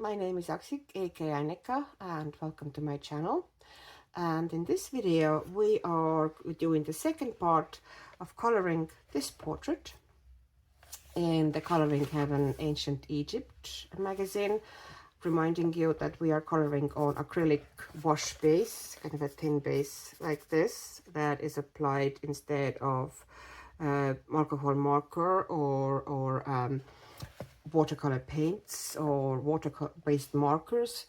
My name is Aksik, aka Annika, and welcome to my channel. And in this video we are doing the second part of coloring this portrait in the Coloring Heaven Ancient Egypt magazine, reminding you that we are coloring on acrylic wash base, kind of a thin base like this, that is applied instead of alcohol marker or watercolor paints or water-based markers,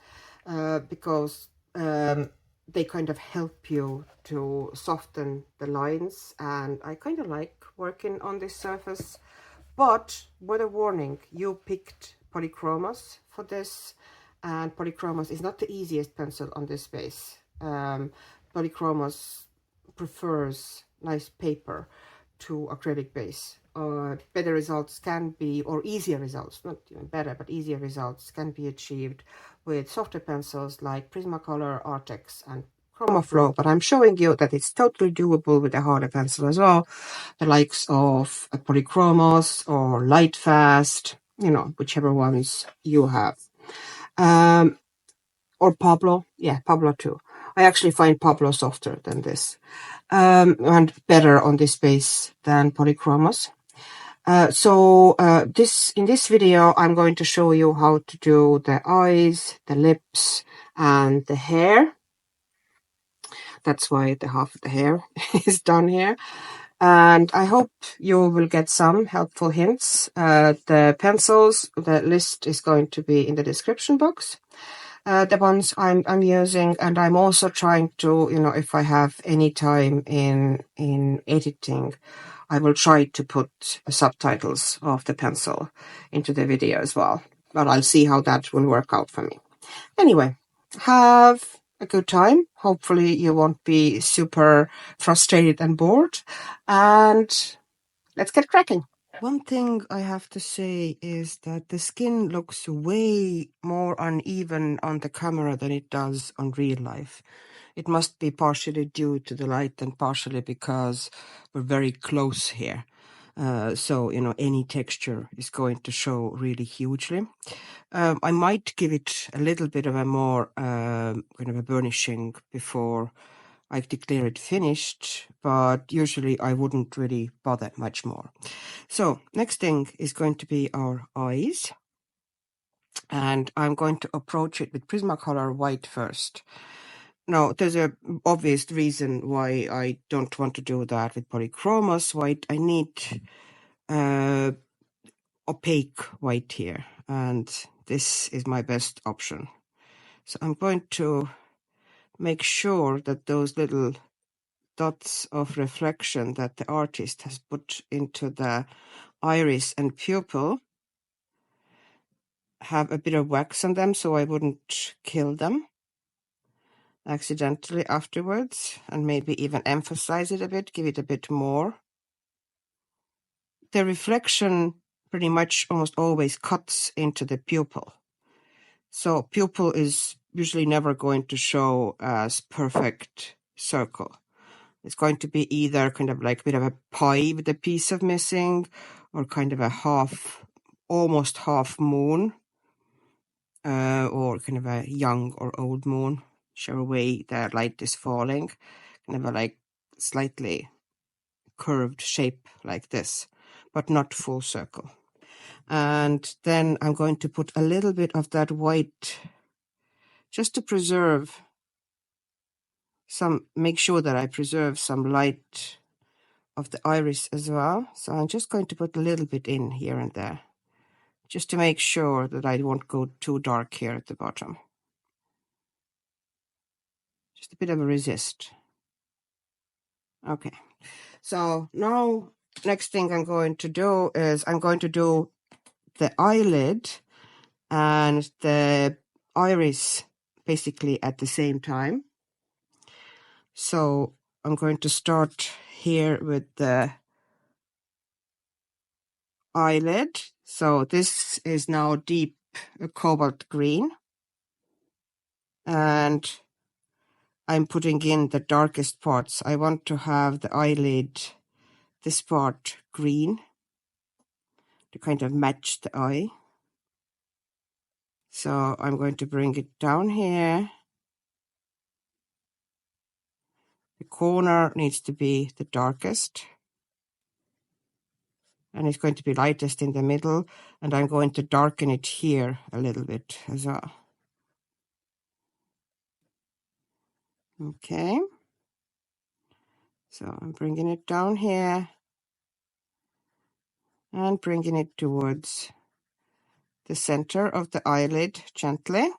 because they kind of help you to soften the lines, and I kind of like working on this surface. But with a warning, you picked Polychromos for this, and Polychromos is not the easiest pencil on this base. Polychromos prefers nice paper to acrylic base. Better results can be, or easier results, not even better, but easier results can be achieved with softer pencils like Prismacolor, Artex, and Chromaflow. But I'm showing you that it's totally doable with a harder pencil as well, the likes of a Polychromos or Lightfast, you know, whichever ones you have. Or Pablo, yeah, Pablo too. I actually find Pablo softer than this, and better on this base than Polychromos. In this video, I'm going to show you how to do the eyes, the lips, and the hair. That's why the half of the hair is done here. And I hope you will get some helpful hints. The pencils, the list is going to be in the description box. The ones I'm using, and I'm also trying to, you know, if I have any time in editing, I will try to put subtitles of the pencil into the video as well. But I'll see how that will work out for me. Anyway, have a good time. Hopefully you won't be super frustrated and bored. And let's get cracking. One thing I have to say is that the skin looks way more uneven on the camera than it does on real life. It must be partially due to the light and partially because we're very close here. So, you know, any texture is going to show really hugely. I might give it a little bit of a more kind of a burnishing before I declare it finished, but usually I wouldn't really bother much more. So next thing is going to be our eyes, and I'm going to approach it with Prismacolor white first. Now, there's a obvious reason why I don't want to do that with Polychromos white. I need opaque white here, and this is my best option. So I'm going to make sure that those little dots of reflection that the artist has put into the iris and pupil have a bit of wax on them, so I wouldn't kill them accidentally afterwards, and maybe even emphasize it a bit, give it a bit more. The reflection pretty much almost always cuts into the pupil, so pupil is usually never going to show as perfect circle. It's going to be either kind of like a bit of a pie with a piece of missing, or kind of a half, almost half moon, or kind of a young or old moon, whichever way the light is falling, kind of a like slightly curved shape like this, but not full circle. And then I'm going to put a little bit of that white just to preserve some, make sure that I preserve some light of the iris as well. So I'm just going to put a little bit in here and there, just to make sure that I won't go too dark here at the bottom. Just a bit of a resist. Okay, so now next thing I'm going to do is I'm going to do the eyelid and the iris basically at the same time. So I'm going to start here with the eyelid. So this is now deep cobalt green, and I'm putting in the darkest parts. I want to have the eyelid, this part green, to kind of match the eye. So I'm going to bring it down here. The corner needs to be the darkest, and it's going to be lightest in the middle, and I'm going to darken it here a little bit as well. Okay, so I'm bringing it down here and bringing it towards the center of the eyelid gently.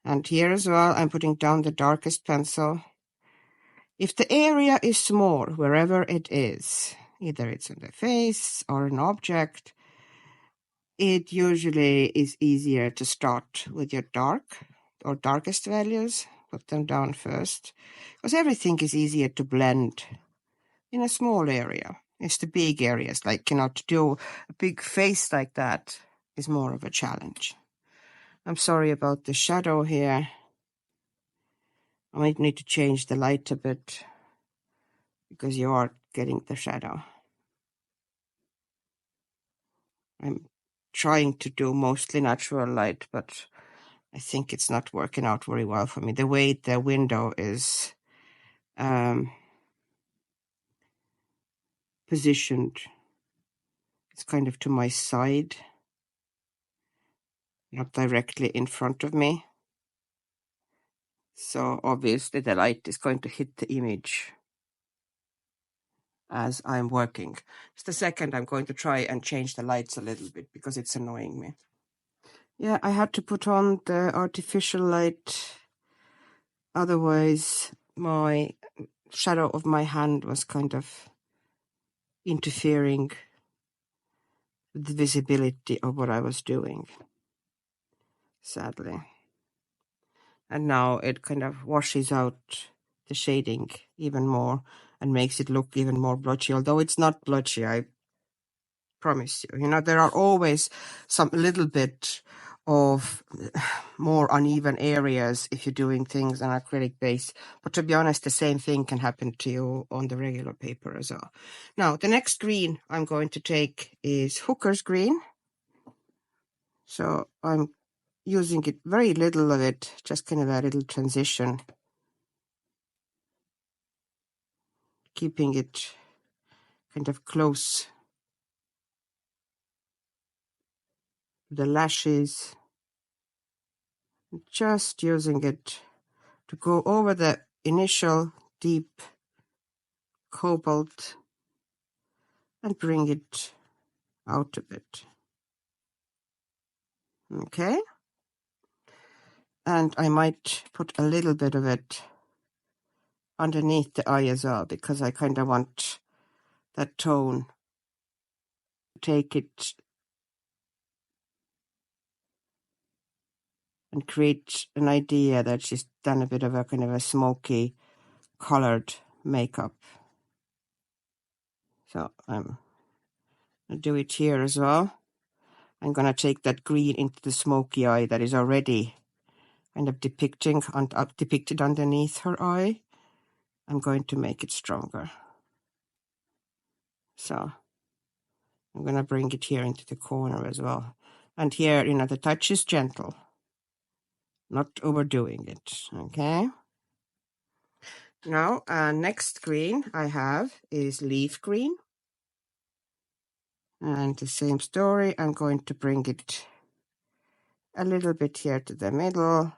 And here as well, I'm putting down the darkest pencil. If the area is small, wherever it is, either it's on the face or an object, it usually is easier to start with your dark or darkest values. Put them down first, because everything is easier to blend in a small area. It's the big areas, like, you know, to do a big face like that is more of a challenge. I'm sorry about the shadow here. I might need to change the light a bit, because you are getting the shadow. I'm trying to do mostly natural light, but I think it's not working out very well for me. The way the window is positioned, it's kind of to my side, not directly in front of me. So obviously the light is going to hit the image as I'm working. Just a second, I'm going to try and change the lights a little bit because it's annoying me. Yeah, I had to put on the artificial light, otherwise my shadow of my hand was kind of interfering with the visibility of what I was doing, sadly. And now it kind of washes out the shading even more and makes it look even more blotchy, although it's not blotchy, I promise you. You know, there are always some little bit of more uneven areas if you're doing things on acrylic base, but to be honest, the same thing can happen to you on the regular paper as well. Now, the next green I'm going to take is Hooker's green. So I'm using it, very little of it, just kind of a little transition, keeping it kind of close to the lashes, just using it to go over the initial deep cobalt and bring it out a bit. Okay, and I might put a little bit of it underneath the eye as well, because I kind of want that tone to take it and create an idea that she's done a bit of a kind of a smoky colored makeup. So I'm going to do it here as well. I'm going to take that green into the smoky eye that is already kind of depicted underneath her eye. I'm going to make it stronger. So I'm going to bring it here into the corner as well. And here, you know, the touch is gentle, not overdoing it, okay? Now, next green I have is leaf green. And the same story, I'm going to bring it a little bit here to the middle.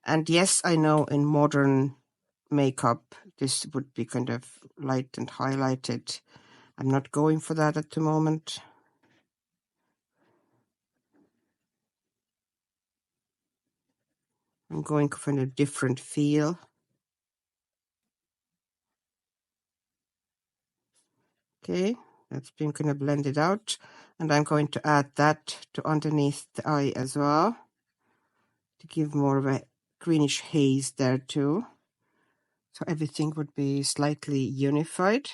And yes, I know in modern makeup, this would be kind of light and highlighted. I'm not going for that at the moment. I'm going for a different feel. Okay, that's been kind of blended out. And I'm going to add that to underneath the eye as well, to give more of a greenish haze there too. So everything would be slightly unified.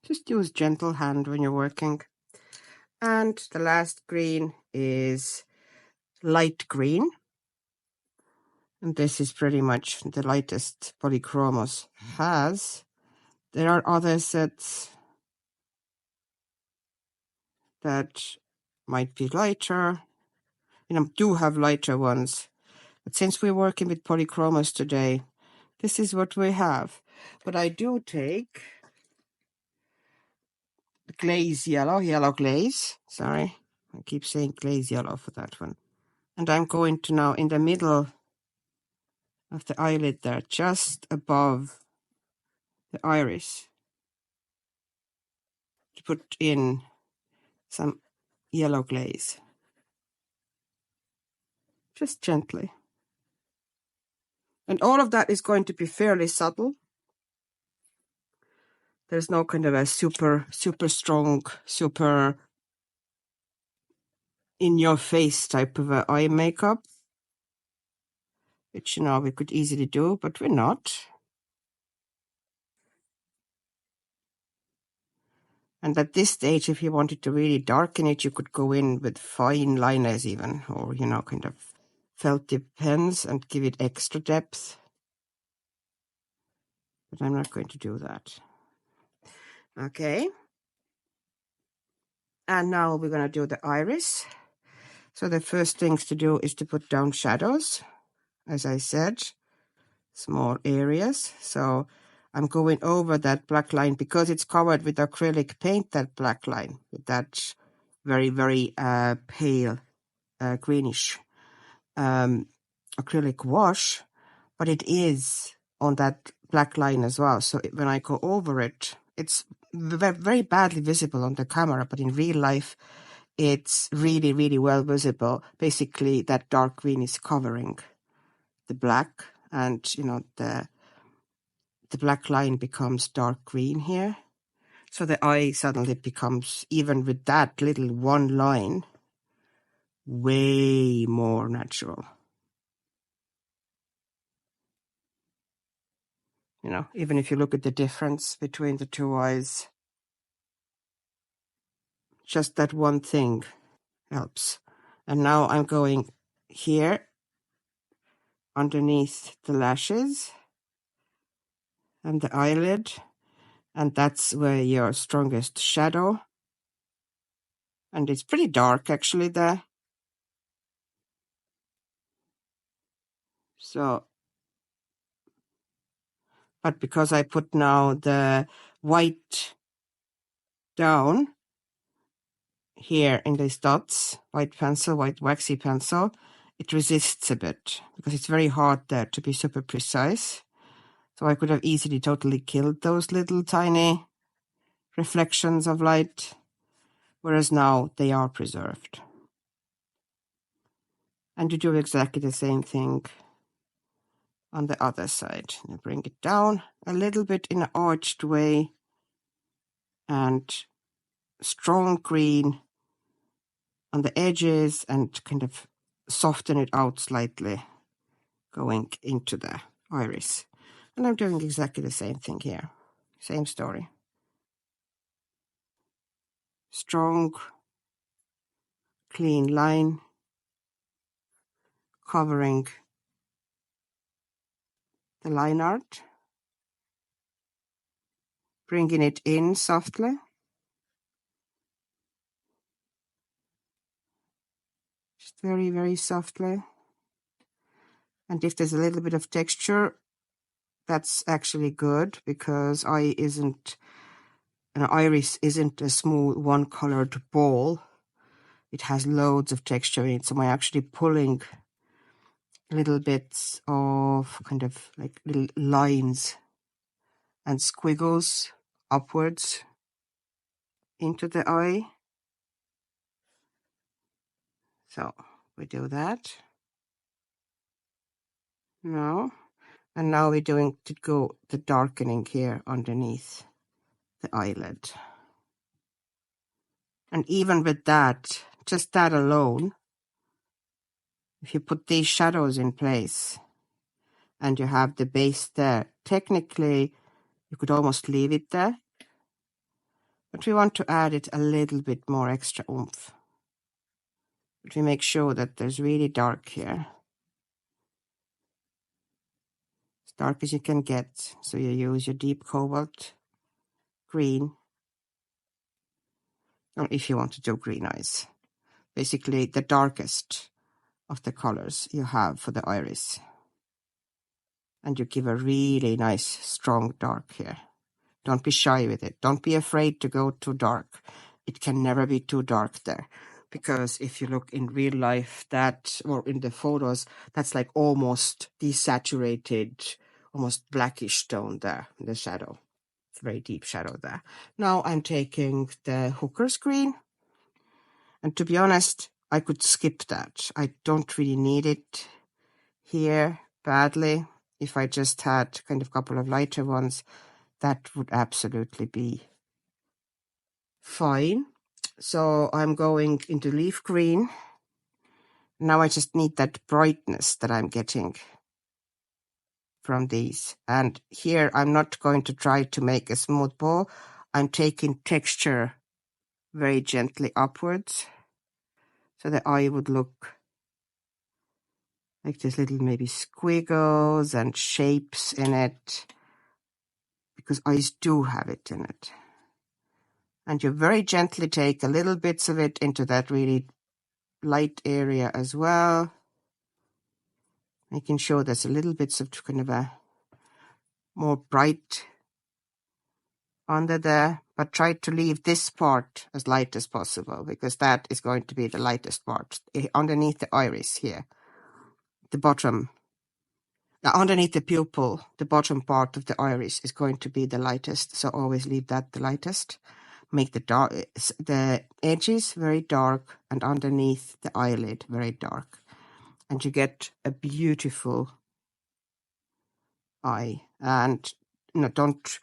Just use gentle hand when you're working. And the last green is light green. And this is pretty much the lightest Polychromos has. There are other sets that might be lighter. Do have lighter ones. But since we're working with Polychromos today, this is what we have. But I do take the glaze yellow glaze. Sorry, I keep saying glaze yellow for that one. And I'm going to now, in the middle of the eyelid there, just above the iris, to put in some yellow glaze. Just gently. And all of that is going to be fairly subtle. There's no kind of a super strong, super in-your-face type of eye makeup, which, we could easily do, but we're not. And at this stage, if you wanted to really darken it, you could go in with fine liners even, or, kind of felt tip pens and give it extra depth. But I'm not going to do that. Okay. And now we're going to do the iris. So the first things to do is to put down shadows, as I said, small areas. So I'm going over that black line because it's covered with acrylic paint, that black line, with that very, very pale greenish acrylic wash, but it is on that black line as well. So when I go over it, it's very badly visible on the camera, but in real life, it's really, really well visible. Basically, that dark green is covering the black, and the black line becomes dark green here. So the eye suddenly becomes, even with that little one line, way more natural. Even if you look at the difference between the two eyes, just that one thing helps. And now I'm going here underneath the lashes and the eyelid, and that's where your strongest shadow. And it's pretty dark actually there. So, but because I put now the white down here in these dots, white waxy pencil, it resists a bit because it's very hard there to be super precise. So I could have easily totally killed those little tiny reflections of light, whereas now they are preserved. And you do exactly the same thing on the other side. You bring it down a little bit in an arched way, and strong green on the edges, and kind of soften it out slightly going into the iris. And I'm doing exactly the same thing here. Same story. Strong, clean line covering the line art. Bringing it in softly. Just very, very softly. And if there's a little bit of texture, that's actually good, because iris isn't a smooth one-colored ball. It has loads of texture in it, so I'm actually pulling little bits of kind of like little lines and squiggles upwards into the eye. So we do that. Now, and now we're doing the darkening here underneath the eyelid. And even with that, just that alone, if you put these shadows in place and you have the base there, technically you could almost leave it there, but we want to add it a little bit more extra oomph. But we make sure that there's really dark here. dark as you can get. So you use your deep cobalt green, or if you want to do green eyes, basically the darkest of the colors you have for the iris. And you give a really nice strong dark here. Don't be shy with it. Don't be afraid to go too dark. It can never be too dark there. Because if you look in real life, that, or in the photos, that's like almost desaturated, almost blackish tone there in the shadow. It's a very deep shadow there. Now I'm taking the Hooker's green. And to be honest, I could skip that. I don't really need it here badly. If I just had kind of a couple of lighter ones, that would absolutely be fine. So I'm going into leaf green. Now I just need that brightness that I'm getting from these. And here I'm not going to try to make a smooth ball. I'm taking texture very gently upwards. So the eye would look like there's little maybe squiggles and shapes in it. Because eyes do have it in it. And you very gently take a little bits of it into that really light area as well. Making sure there's a little bits of kind of a more bright under there. But try to leave this part as light as possible, because that is going to be the lightest part. Underneath the iris here. The bottom. Now underneath the pupil, the bottom part of the iris is going to be the lightest. So always leave that the lightest. Make the edges very dark and underneath the eyelid very dark. And you get a beautiful eye. And don't,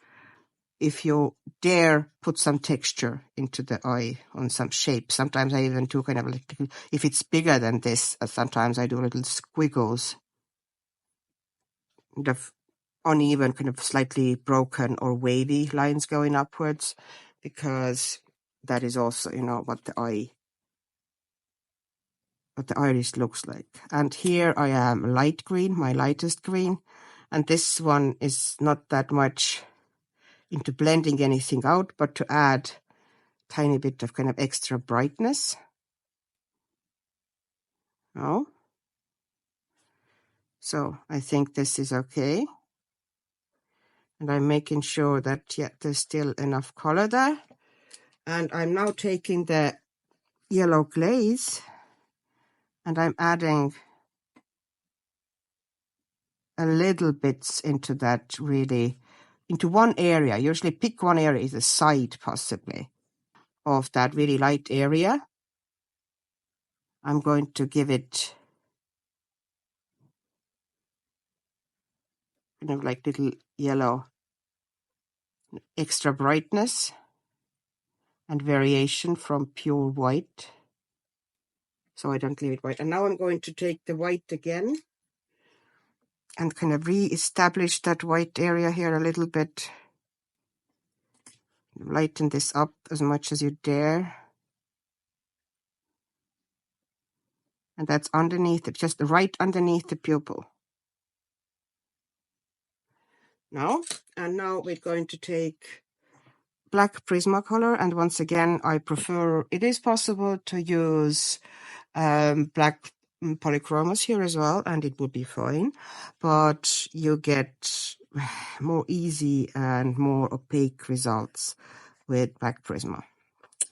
if you dare, put some texture into the eye on some shape. Sometimes I even do kind of like, if it's bigger than this, sometimes I do little squiggles. Kind of uneven, kind of slightly broken or wavy lines going upwards. Because that is also, what the iris looks like. And here I am light green, my lightest green. And this one is not that much into blending anything out, but to add a tiny bit of kind of extra brightness. Oh. So I think this is okay. And I'm making sure that, there's still enough color there. And I'm now taking the yellow glaze and I'm adding a little bits into that, really, into one area. Usually pick one area, is a side possibly of that really light area. I'm going to give it kind of like little yellow extra brightness and variation from pure white. So I don't leave it white. And now I'm going to take the white again and kind of re-establish that white area here a little bit. Lighten this up as much as you dare. And that's underneath it, just right underneath the pupil. Now we're going to take black Prismacolor, and once again I prefer, it is possible to use black Polychromos here as well, and it would be fine, but you get more easy and more opaque results with black Prisma.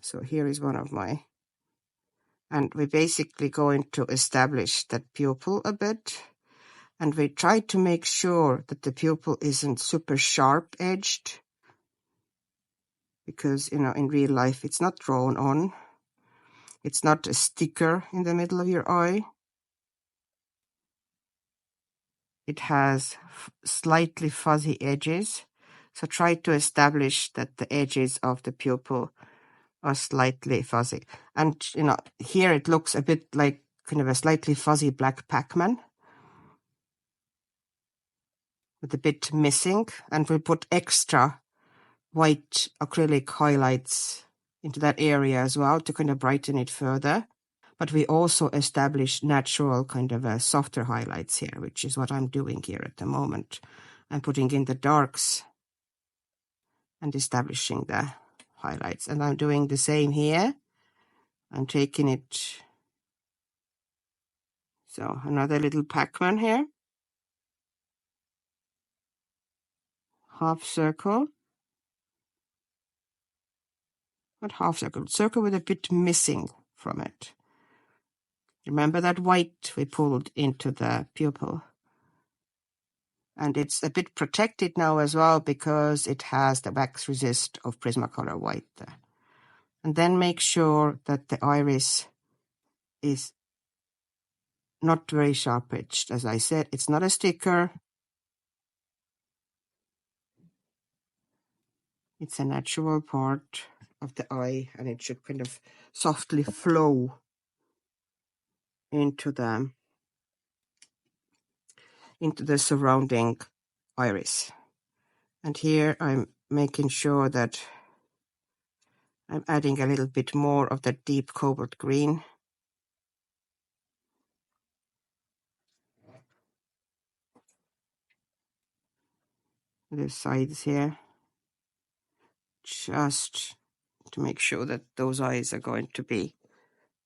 So here is one of my, and we're basically going to establish that pupil a bit. And we try to make sure that the pupil isn't super sharp edged, because, in real life, it's not drawn on. It's not a sticker in the middle of your eye. It has slightly fuzzy edges. So try to establish that the edges of the pupil are slightly fuzzy. And, here it looks a bit like kind of a slightly fuzzy black Pac-Man, with a bit missing, and we put extra white acrylic highlights into that area as well to kind of brighten it further. But we also establish natural kind of softer highlights here, which is what I'm doing here at the moment. I'm putting in the darks and establishing the highlights. And I'm doing the same here. I'm taking it, so another little Pac-Man here. Half circle. Not half circle, circle with a bit missing from it. Remember that white we pulled into the pupil? And it's a bit protected now as well because it has the wax resist of Prismacolor white there. And then make sure that the iris is not very sharp edged. As I said, it's not a sticker. It's a natural part of the eye, and it should kind of softly flow into the surrounding iris. And here I'm making sure that I'm adding a little bit more of that deep cobalt green. The sides here, just to make sure that those eyes are going to be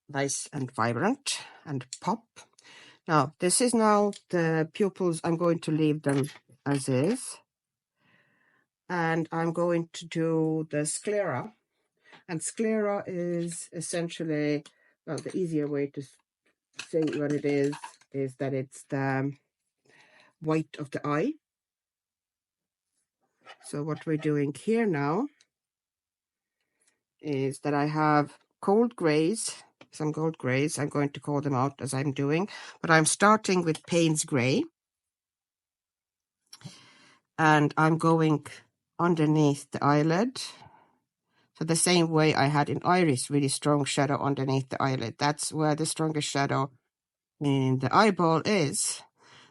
nice and vibrant and pop. Now, this is now the pupils. I'm going to leave them as is. And I'm going to do the sclera. And sclera is essentially, well, the easier way to say what it is that it's the white of the eye. So what we're doing here now is that I have cold grays, some gold grays. I'm going to call them out as I'm doing, but I'm starting with Paynes gray. And I'm going underneath the eyelid. So the same way I had in iris, really strong shadow underneath the eyelid. That's where the strongest shadow in the eyeball is.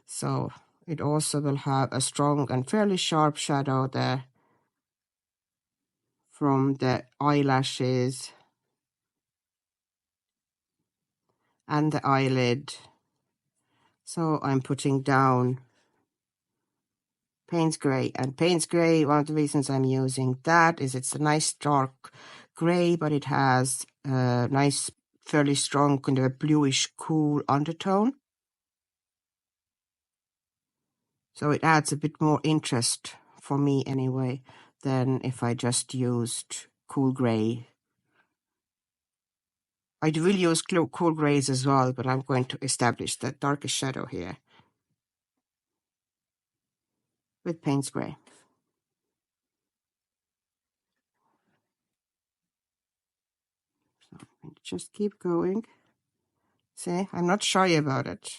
So it also will have a strong and fairly sharp shadow there from the eyelashes and the eyelid. So I'm putting down Paynes gray. And Paynes gray, one of the reasons I'm using that is it's a nice dark gray, but it has a nice, fairly strong kind of a bluish cool undertone. So it adds a bit more interest for me anyway than if I just used cool gray. I will use cool grays as well, but I'm going to establish that darkest shadow here with Paynes gray. So just keep going. See, I'm not shy about it.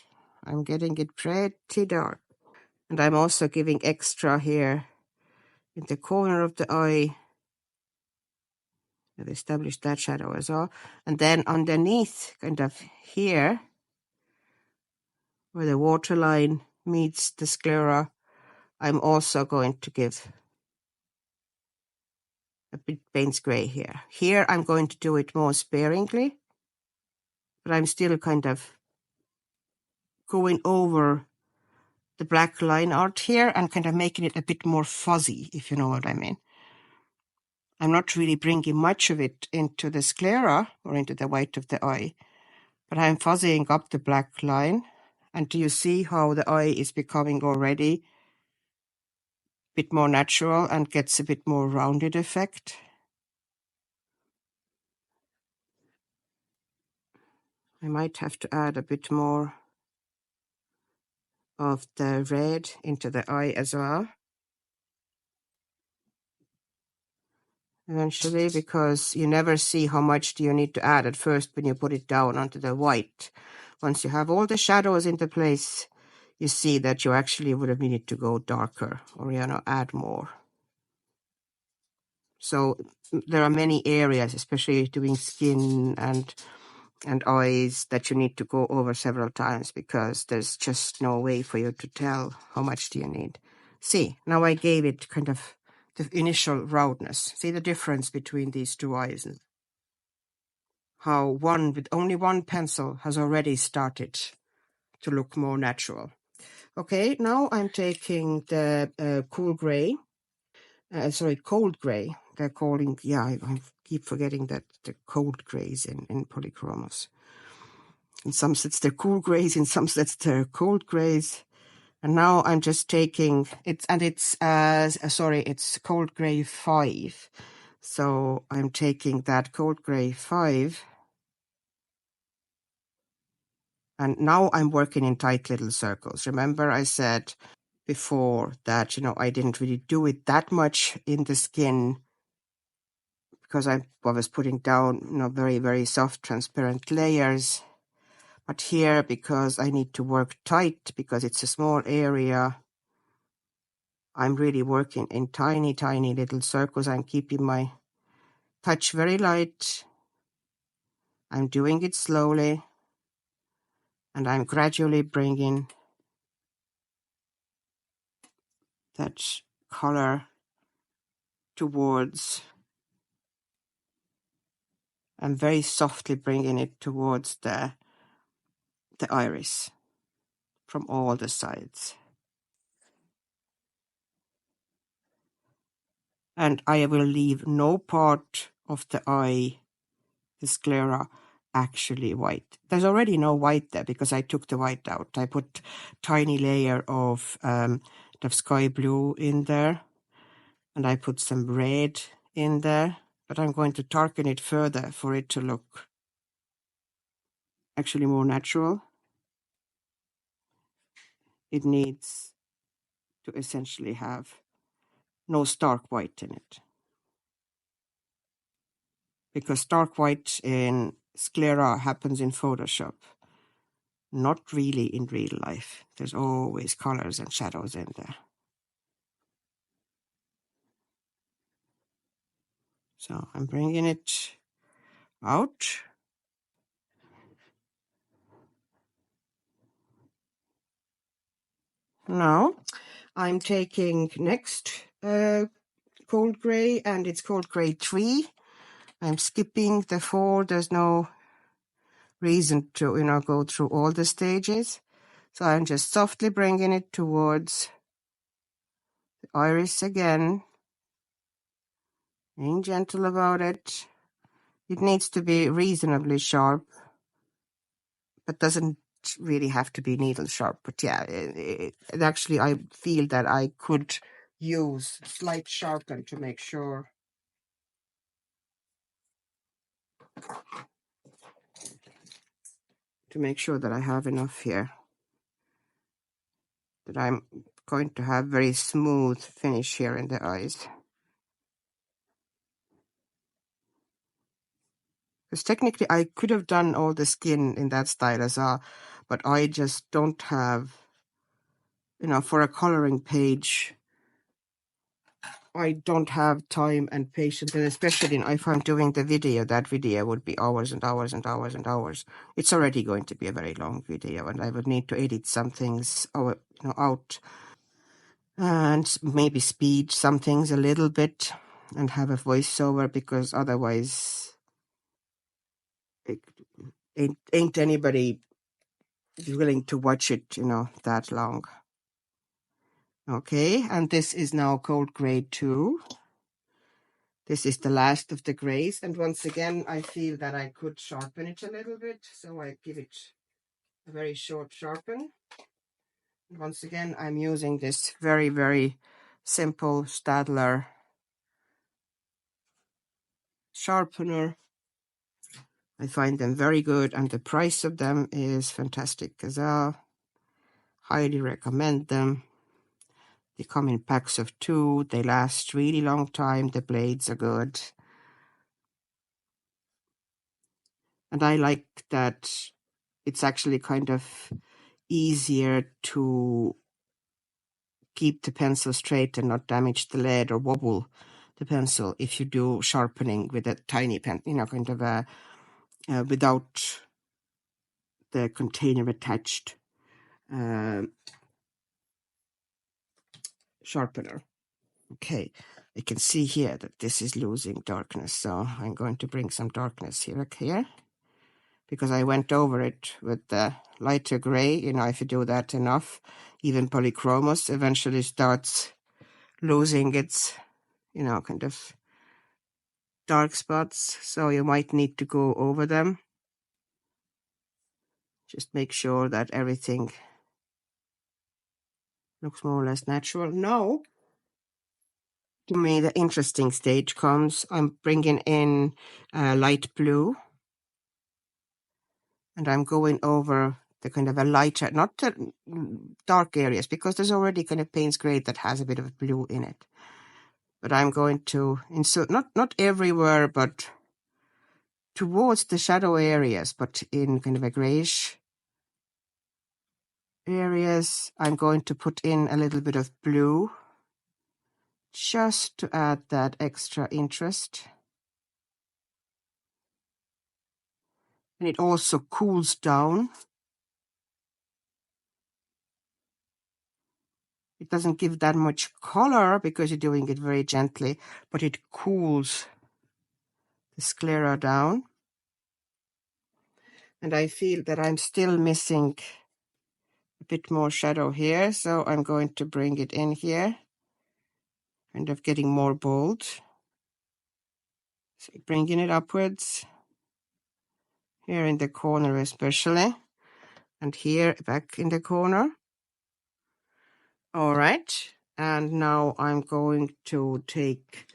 I'm getting it pretty dark. And I'm also giving extra here in the corner of the eye. I've established that shadow as well. And then underneath, kind of here, where the waterline meets the sclera, I'm also going to give a bit Paynes gray here. Here I'm going to do it more sparingly, but I'm still kind of going over the black line art here and kind of making it a bit more fuzzy, if you know what I mean. I'm not really bringing much of it into the sclera or into the white of the eye, but I'm fuzzying up the black line. And do you see how the eye is becoming already a bit more natural and gets a bit more rounded effect? I might have to add a bit more of the red into the eye as well eventually, because you never see how much do you need to add at first when you put it down onto the white. Once you have all the shadows into place, you see that you actually would have needed to go darker or, you know, add more. So there are many areas, especially doing skin and eyes, that you need to go over several times because there's just no way for you to tell how much do you need. See, now I gave it kind of the initial roundness. See the difference between these two eyes and how one with only one pencil has already started to look more natural. Okay, now I'm taking the cool gray. Sorry, cold gray. They're calling, yeah, I keep forgetting that the cold grays in Polychromos. In some sets they're cool grays, in some sets they're cold grays. And now I'm just taking it's, and it's sorry, it's cold gray 5. So I'm taking that cold gray 5, and now I'm working in tight little circles. Remember I said before that, you know, I didn't really do it that much in the skin because I was putting down, you know, very, very soft transparent layers. But here, because I need to work tight because it's a small area, I'm really working in tiny, tiny little circles. I'm keeping my touch very light. I'm doing it slowly, and I'm gradually bringing that color towards, and very softly bringing it towards the iris from all the sides. And I will leave no part of the eye, the sclera, actually white. There's already no white there because I took the white out. I put tiny layer of sky blue in there, and I put some red in there, but I'm going to darken it further for it to look actually more natural. It needs to essentially have no stark white in it, because stark white in sclera happens in Photoshop, not really in real life. There's always colors and shadows in there. So I'm bringing it out. Now I'm taking next cold gray, and it's cold gray 3. I'm skipping the 4. There's no reason to, you know, go through all the stages. So I'm just softly bringing it towards the iris again, being gentle about it. It needs to be reasonably sharp, but doesn't really have to be needle sharp. But yeah, it actually, I feel that I could use slight sharpen to make sure that I have enough here, that I'm going to have very smooth finish here in the eyes. Because technically I could have done all the skin in that style as well, but I just don't have, you know, for a coloring page, I don't have time and patience, and especially if I'm doing the video, that video would be hours and hours and hours and hours. It's already going to be a very long video, and I would need to edit some things out, and maybe speed some things a little bit and have a voiceover, because otherwise it ain't anybody willing to watch it, you know, that long. Okay, and this is now cold gray 2. This is the last of the grays, and once again I feel that I could sharpen it a little bit, so I give it a very short sharpen. And once again I'm using this very, very simple Stadler sharpener. I find them very good, and the price of them is fantastic as well. Highly recommend them. They come in packs of 2. They last really long time. The blades are good. And I like that it's actually kind of easier to keep the pencil straight and not damage the lead or wobble the pencil if you do sharpening with a tiny pen, you know, kind of a without the container attached sharpener. Okay, you can see here that this is losing darkness, so I'm going to bring some darkness here. because I went over it with the lighter gray. You know, if you do that enough, even Polychromos eventually starts losing its, you know, kind of dark spots. So you might need to go over them. Just make sure that everything looks more or less natural. Now, to me, the interesting stage comes. I'm bringing in light blue. And I'm going over the kind of a lighter, not the dark areas, because there's already kind of Paynes grade that has a bit of blue in it. But I'm going to insert, not everywhere, but towards the shadow areas, but in kind of a grayish areas, I'm going to put in a little bit of blue, just to add that extra interest. And it also cools down. It doesn't give that much color because you're doing it very gently, but it cools the sclera down. And I feel that I'm still missing a bit more shadow here, so I'm going to bring it in here, kind of getting more bold. So bringing it upwards, here in the corner especially, and here back in the corner. All right, and now I'm going to take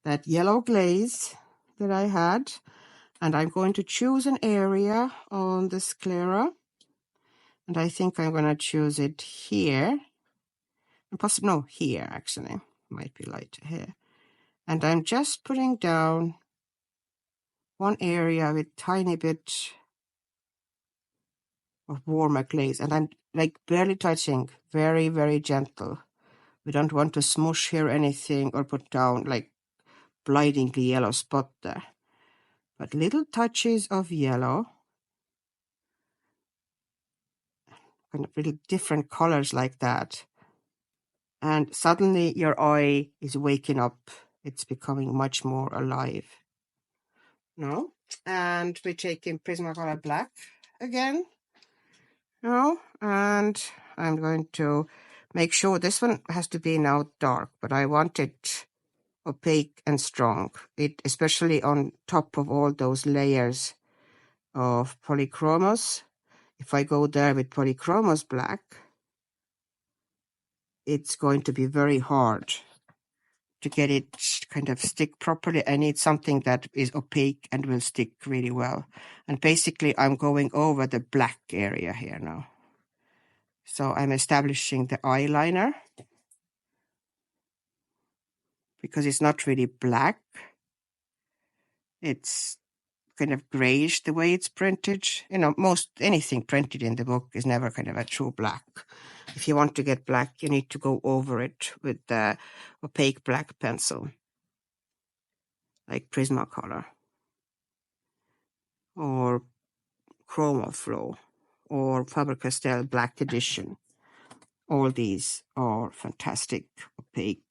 that yellow glaze that I had, and I'm going to choose an area on the sclera, and I think I'm going to choose it here, and possibly, no, here actually, might be lighter here. And I'm just putting down one area with tiny bit of warmer glaze, and I'm like barely touching, very, very gentle. We don't want to smush here anything or put down like blindingly yellow spot there, but little touches of yellow, kind of little different colors like that, and suddenly your eye is waking up. It's becoming much more alive. No, and we're taking Prismacolor Black again. No, and I'm going to make sure this one has to be now dark, but I want it opaque and strong. It especially on top of all those layers of Polychromos. If I go there with Polychromos Black, it's going to be very hard to get it kind of stick properly. I need something that is opaque and will stick really well. And basically I'm going over the black area here now. So I'm establishing the eyeliner because it's not really black. It's kind of grayish the way it's printed. You know, most anything printed in the book is never kind of a true black. If you want to get black, you need to go over it with the opaque black pencil, like Prismacolor or Chroma Flow or Faber-Castell Black Edition. All these are fantastic, opaque,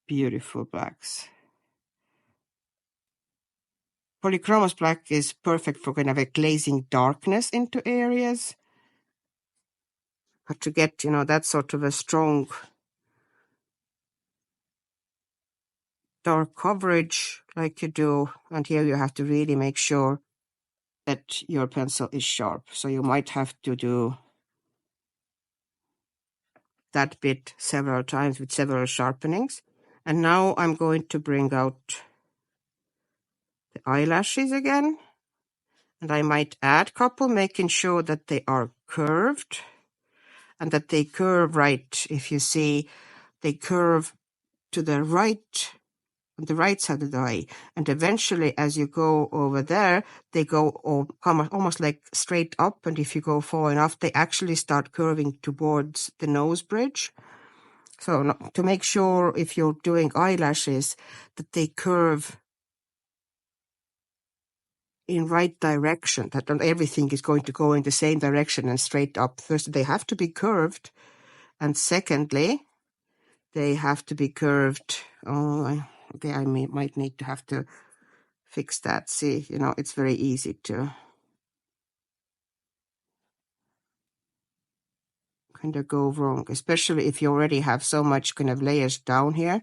beautiful blacks. Polychromos Black is perfect for kind of a glazing darkness into areas. But to get, you know, that sort of a strong dark coverage like you do, and here you have to really make sure that your pencil is sharp. So you might have to do that bit several times with several sharpenings. And now I'm going to bring out the eyelashes again. And I might add a couple, making sure that they are curved and that they curve right. If you see, they curve to the right, on the right side of the eye. And eventually, as you go over there, they go almost like straight up. And if you go far enough, they actually start curving towards the nose bridge. So to make sure if you're doing eyelashes, that they curve in right direction, that not everything is going to go in the same direction and straight up. First, they have to be curved. And secondly, they have to be curved. Oh, okay, I might need to have to fix that. See, you know, it's very easy to kind of go wrong, especially if you already have so much kind of layers down here.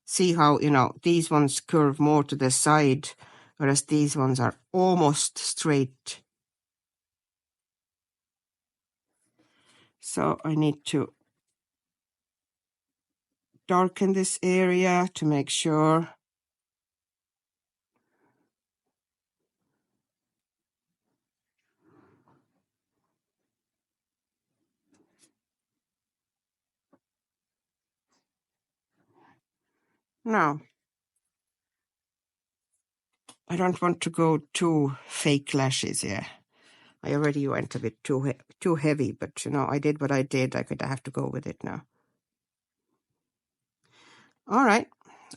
See how, you know, these ones curve more to the side, whereas these ones are almost straight. So I need to darken this area to make sure. Now, I don't want to go too fake lashes here. I already went a bit too heavy, but you know, I did what I did. I have to go with it now. All right,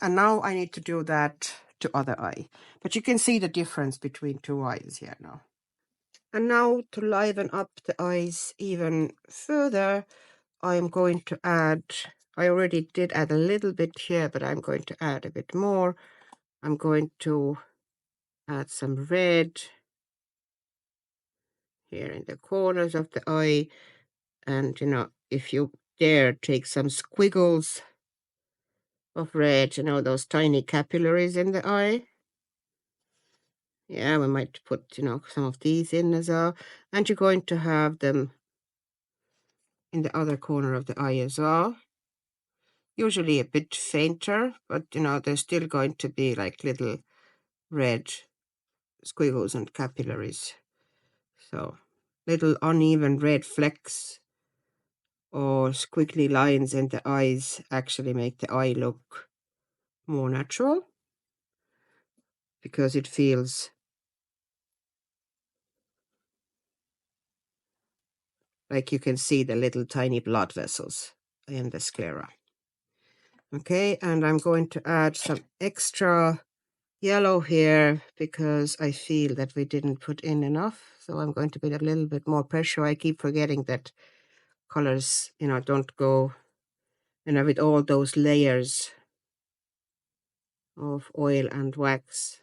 and now I need to do that to other eye. But you can see the difference between two eyes here now. And now to liven up the eyes even further, I'm going to add, I already did add a little bit here, but I'm going to add a bit more. I'm going to add some red here in the corners of the eye. And, you know, if you dare, take some squiggles of red, you know, those tiny capillaries in the eye. Yeah, we might put, you know, some of these in as well. And you're going to have them in the other corner of the eye as well. Usually a bit fainter, but, you know, there's still going to be like little red squiggles and capillaries. So little uneven red flecks or squiggly lines in the eyes actually make the eye look more natural, because it feels like you can see the little tiny blood vessels in the sclera. Okay, and I'm going to add some extra yellow here because I feel that we didn't put in enough. So I'm going to put a little bit more pressure. I keep forgetting that colors, you know, don't go, you know, with all those layers of oil and wax.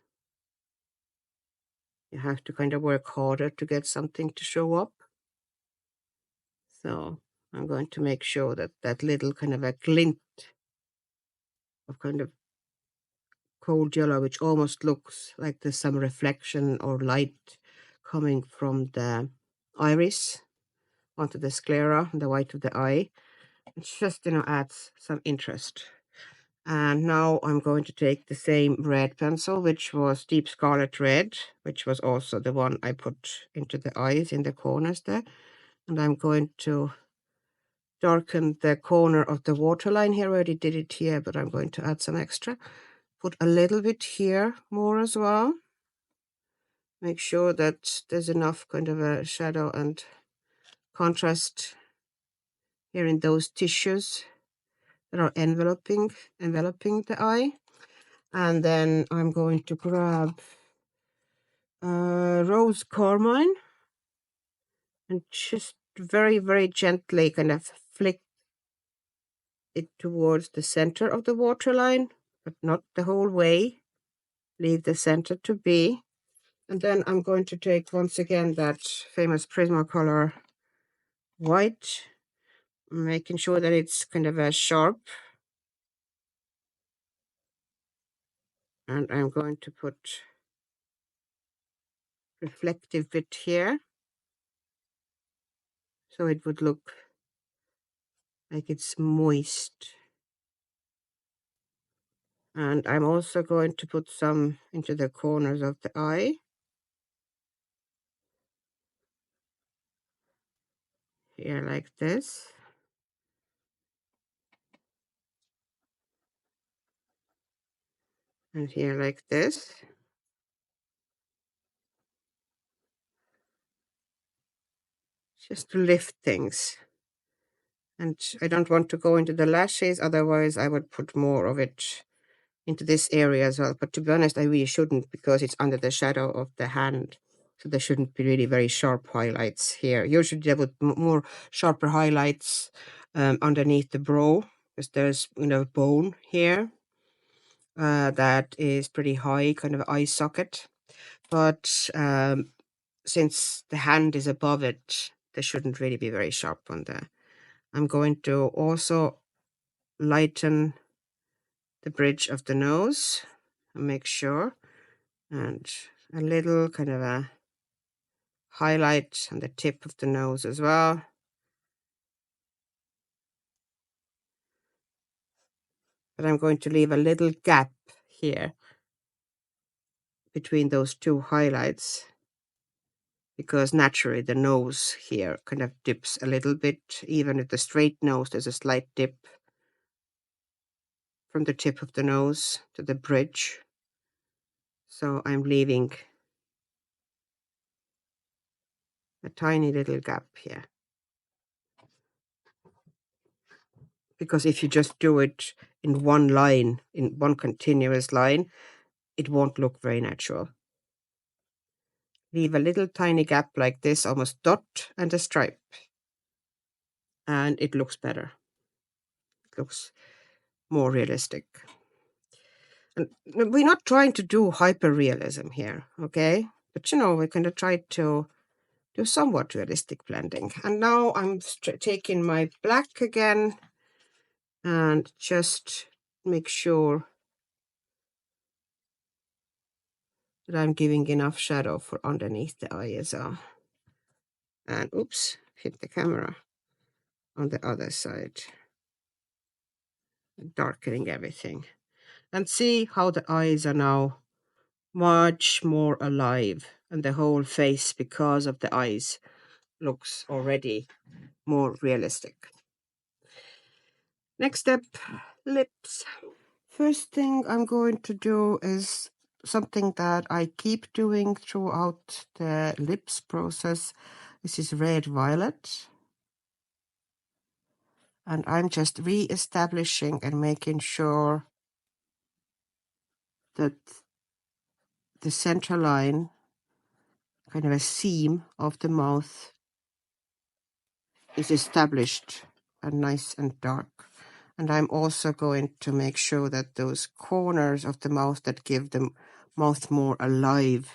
You have to kind of work harder to get something to show up. So I'm going to make sure that that little kind of a glint of kind of cold yellow, which almost looks like there's some reflection or light coming from the iris onto the sclera, the white of the eye. It just, you know, adds some interest. And now I'm going to take the same red pencil, which was Deep Scarlet Red, which was also the one I put into the eyes in the corners there. And I'm going to darken the corner of the waterline here. I already did it here, but I'm going to add some extra. Put a little bit here more as well. Make sure that there's enough kind of a shadow and contrast here in those tissues that are enveloping the eye. And then I'm going to grab rose carmine and just very, very gently kind of flick it towards the center of the waterline, but not the whole way. Leave the center to be. And then I'm going to take once again that famous Prismacolor white, making sure that it's kind of a sharp. And I'm going to put reflective bit here, so it would look like it's moist. And I'm also going to put some into the corners of the eye. Here like this. And here like this. Just to lift things. And I don't want to go into the lashes, otherwise I would put more of it into this area as well. But to be honest, I really shouldn't, because it's under the shadow of the hand. So there shouldn't be really very sharp highlights here. Usually there would be more sharper highlights underneath the brow, because there's, you know, bone here that is pretty high, kind of eye socket. But since the hand is above it, they shouldn't really be very sharp on there. I'm going to also lighten the bridge of the nose and make sure, and a little kind of a highlight on the tip of the nose as well. But I'm going to leave a little gap here between those two highlights, because naturally the nose here kind of dips a little bit. Even if the straight nose, there's a slight dip from the tip of the nose to the bridge. So I'm leaving a tiny little gap here. Because if you just do it in one line, in one continuous line, it won't look very natural. Leave a little tiny gap like this, almost dot and a stripe. And it looks better. It looks more realistic. And we're not trying to do hyper-realism here, okay? But you know, we're going to try to do somewhat realistic blending. And now I'm taking my black again and just make sure that I'm giving enough shadow for underneath the eye as well. And oops, hit the camera on the other side. Darkening everything. And see how the eyes are now much more alive, and the whole face, because of the eyes, looks already more realistic. Next step, lips. First thing I'm going to do is something that I keep doing throughout the lips process. This is red violet. And I'm just re-establishing and making sure that the center line, kind of a seam of the mouth, is established and nice and dark. And I'm also going to make sure that those corners of the mouth that give the mouth more alive,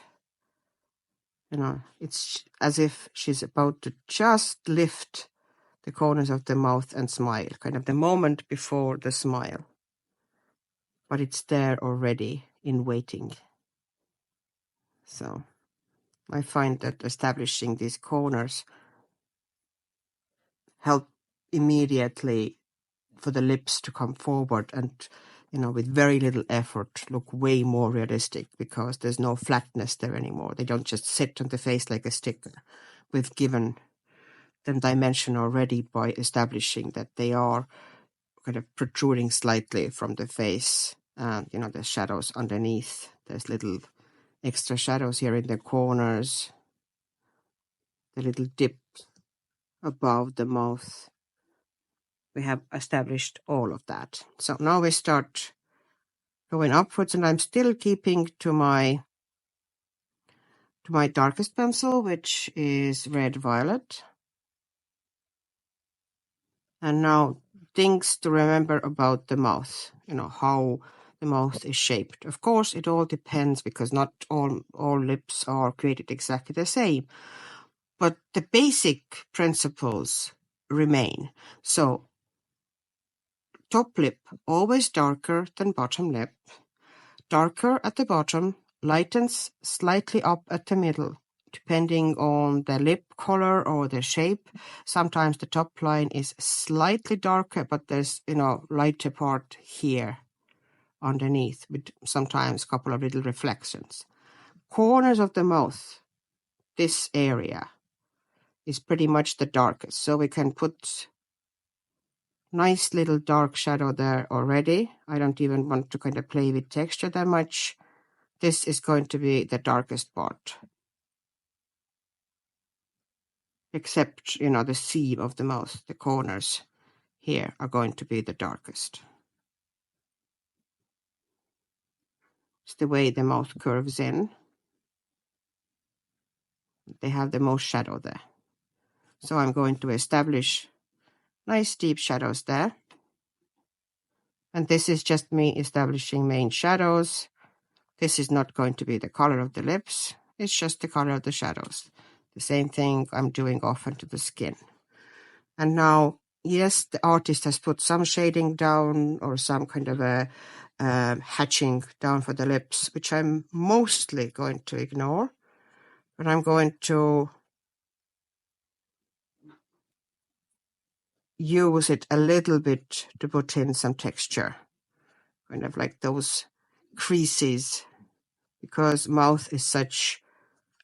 you know, it's as if she's about to just lift the corners of the mouth and smile, kind of the moment before the smile. But it's there already in waiting. So I find that establishing these corners help immediately for the lips to come forward and, you know, with very little effort, look way more realistic, because there's no flatness there anymore. They don't just sit on the face like a sticker. We've given them dimension already by establishing that they are kind of protruding slightly from the face, and, you know, the shadows underneath. There's little extra shadows here in the corners, the little dip above the mouth. We have established all of that. So now we start going upwards, and I'm still keeping to my darkest pencil, which is red violet. And now things to remember about the mouth, you know, how the mouth is shaped. Of course, it all depends, because not all lips are created exactly the same. But the basic principles remain. So top lip, always darker than bottom lip. Darker at the bottom, lightens slightly up at the middle, depending on the lip color or the shape. Sometimes the top line is slightly darker, but there's, you know, lighter part here underneath, with sometimes a couple of little reflections. Corners of the mouth, this area is pretty much the darkest, so we can put nice little dark shadow there already. I don't even want to kind of play with texture that much. This is going to be the darkest part. Except, you know, the seam of the mouth, the corners here are going to be the darkest. It's the way the mouth curves in. They have the most shadow there. So I'm going to establish nice deep shadows there. And this is just me establishing main shadows. This is not going to be the color of the lips. It's just the color of the shadows. The same thing I'm doing often to the skin. And now, yes, the artist has put some shading down or some kind of a hatching down for the lips, which I'm mostly going to ignore. But I'm going to use it a little bit to put in some texture, kind of like those creases, because mouth is such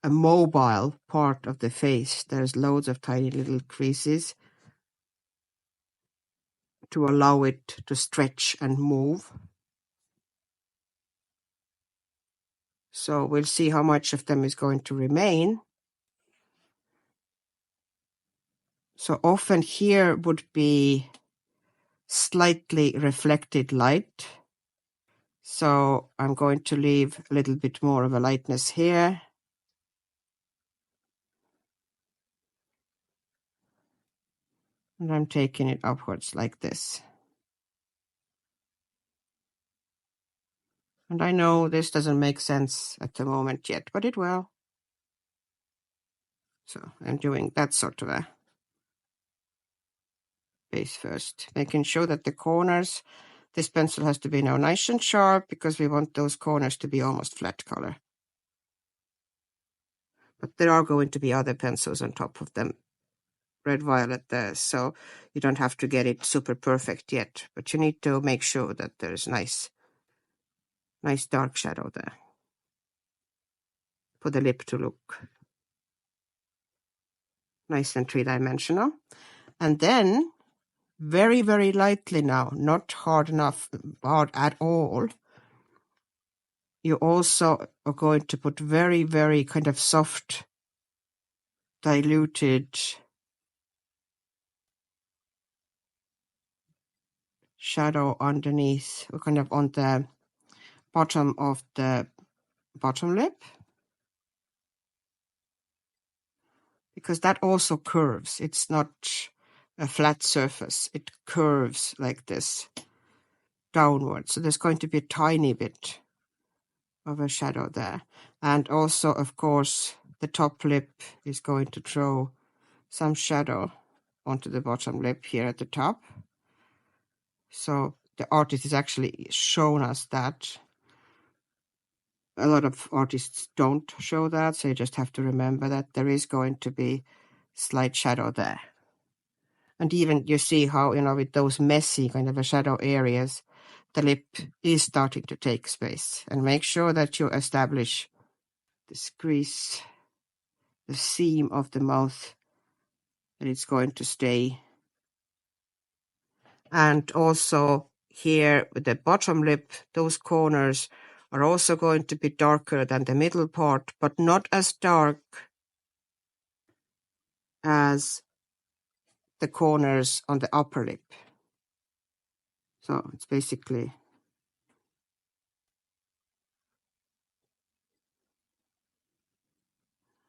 a mobile part of the face. There's loads of tiny little creases to allow it to stretch and move. So we'll see how much of them is going to remain. So often here would be slightly reflected light. So I'm going to leave a little bit more of a lightness here. And I'm taking it upwards like this. And I know this doesn't make sense at the moment yet, but it will. So I'm doing that sort of a base first, making sure that the corners, this pencil has to be now nice and sharp because we want those corners to be almost flat color. But there are going to be other pencils on top of them, red violet there, so you don't have to get it super perfect yet, but you need to make sure that there's nice dark shadow there for the lip to look nice and three-dimensional. And then very, very lightly now, not hard at all, you also are going to put very, very kind of soft, diluted shadow underneath, or kind of on the bottom of the bottom lip, because that also curves. It's not a flat surface. It curves like this downwards. So there's going to be a tiny bit of a shadow there. And also, of course, the top lip is going to throw some shadow onto the bottom lip here at the top. So the artist has actually shown us that. A lot of artists don't show that, so you just have to remember that there is going to be slight shadow there. And even you see how, with those messy kind of a shadow areas, the lip is starting to take space. And make sure that you establish this crease, the seam of the mouth, that it's going to stay. And also here with the bottom lip, those corners are also going to be darker than the middle part, but not as dark as the corners on the upper lip. So it's basically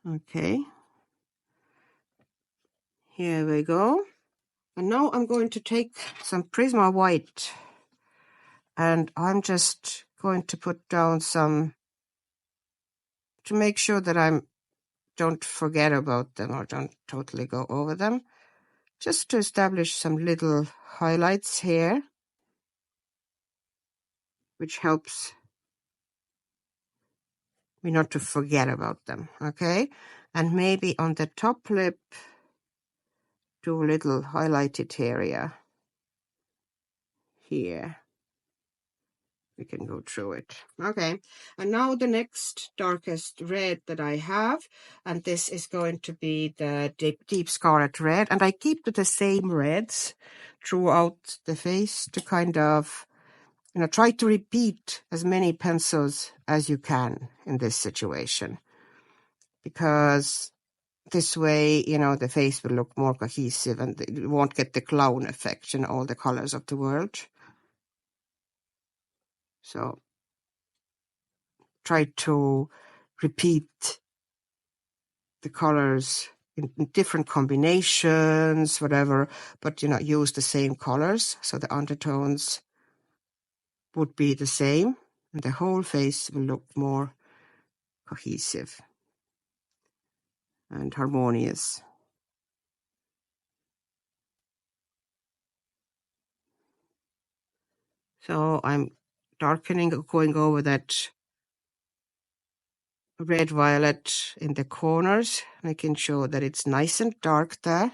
okay. Here we go. And now I'm going to take some Prisma white, and I'm just going to put down some, to make sure that I don't forget about them or don't totally go over them, just to establish some little highlights here, which helps me not to forget about them, okay? And maybe on the top lip, do a little highlighted area here. We can go through it. Okay, and now the next darkest red that I have, and this is going to be the deep Scarlet red, and I keep the same reds throughout the face to kind of, try to repeat as many pencils as you can in this situation, because this way, the face will look more cohesive and you won't get the clown effect in all the colors of the world. So try to repeat the colors in different combinations, whatever, but use the same colors, so the undertones would be the same and the whole face will look more cohesive. and harmonious. So I'm darkening, going over that red violet in the corners, making sure that it's nice and dark there.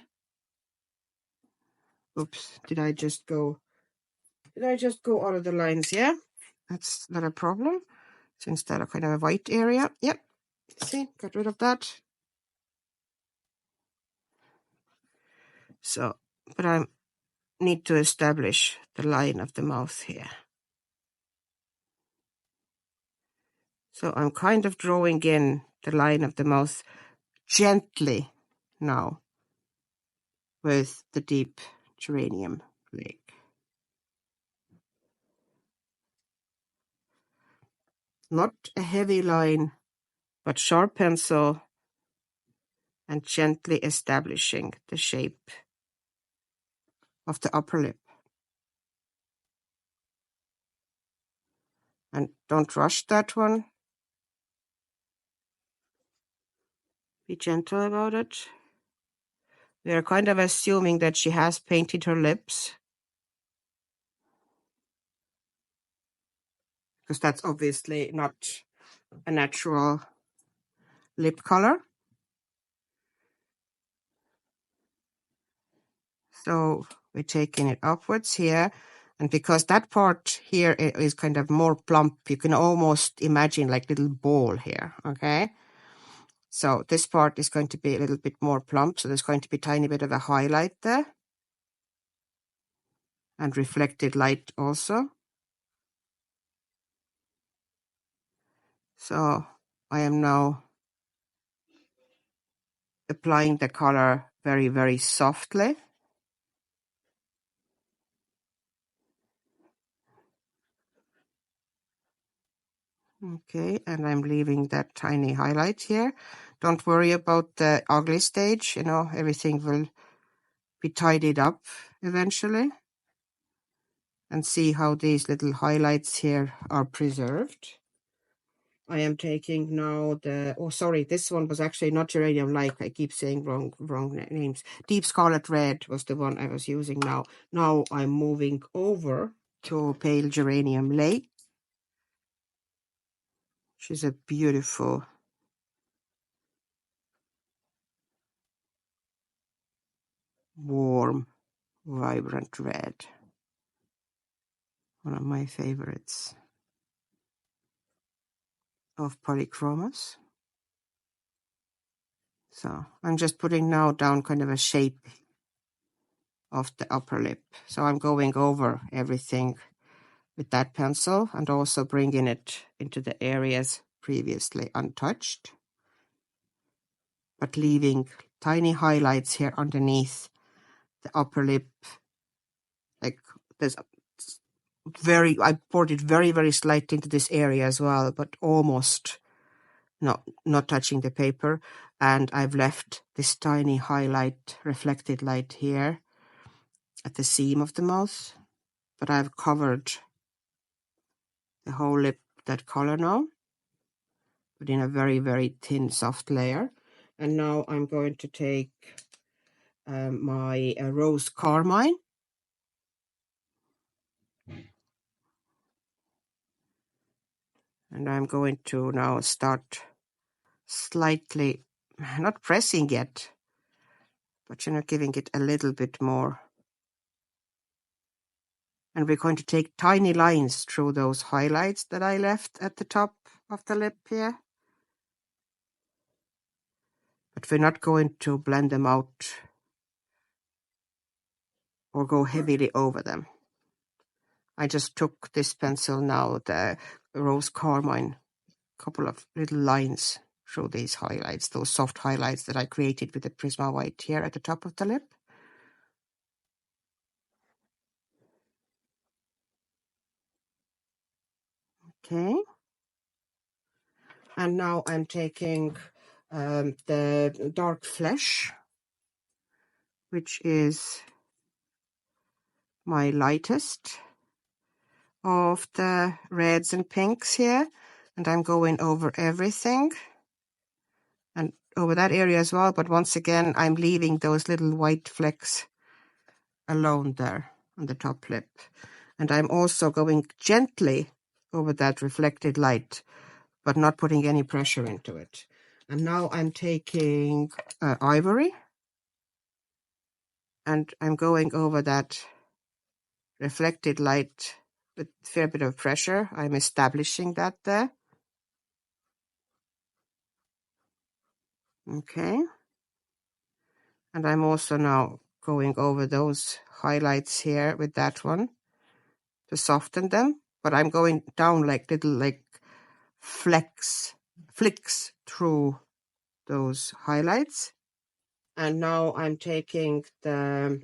Oops, did I just go out of the lines? Yeah, that's not a problem. So instead of kind of a white area, yep, see, got rid of that. So, but I need to establish the line of the mouth here. So I'm kind of drawing in the line of the mouth gently now with the deep geranium lake. Not a heavy line, but sharp pencil and gently establishing the shape of the upper lip. And don't rush that one. Be gentle about it. We are kind of assuming that she has painted her lips, because that's obviously not a natural lip color. So we're taking it upwards here. And because that part here is kind of more plump, you can almost imagine like little ball here, okay? So this part is going to be a little bit more plump. So there's going to be a tiny bit of a highlight there. And reflected light also. So I am now applying the color very, very softly. Okay, and I'm leaving that tiny highlight here. Don't worry about the ugly stage, you know, everything will be tidied up eventually. And see how these little highlights here are preserved. I am taking now the, oh sorry, this one was actually not geranium like, I keep saying wrong names. Deep Scarlet Red was the one I was using now. Now I'm moving over to Pale Geranium Lake. She's a beautiful warm, vibrant red. One of my favorites of Polychromos. So I'm just putting now down kind of a shape of the upper lip. So I'm going over everything with that pencil and also bringing it into the areas previously untouched, but leaving tiny highlights here underneath the upper lip. Like there's I poured it very, very slightly into this area as well, but almost not touching the paper. And I've left this tiny highlight, reflected light here at the seam of the mouth, but I've covered the whole lip that color now, but in a very, very thin, soft layer. And now I'm going to take my rose Carmine. And I'm going to now start slightly, not pressing yet, but giving it a little bit more. And we're going to take tiny lines through those highlights that I left at the top of the lip here. But we're not going to blend them out or go heavily over them. I just took this pencil now, the Rose Carmine, a couple of little lines through these highlights, those soft highlights that I created with the Prisma White here at the top of the lip. Okay. And now I'm taking the Dark Flesh, which is my lightest of the reds and pinks here. And I'm going over everything and over that area as well, but once again, I'm leaving those little white flecks alone there on the top lip. And I'm also going gently over that reflected light, but not putting any pressure into it. And now I'm taking Ivory, and I'm going over that reflected light with a fair bit of pressure. I'm establishing that there. Okay. And I'm also now going over those highlights here with that one to soften them. But I'm going down like little flicks through those highlights. And now I'm taking the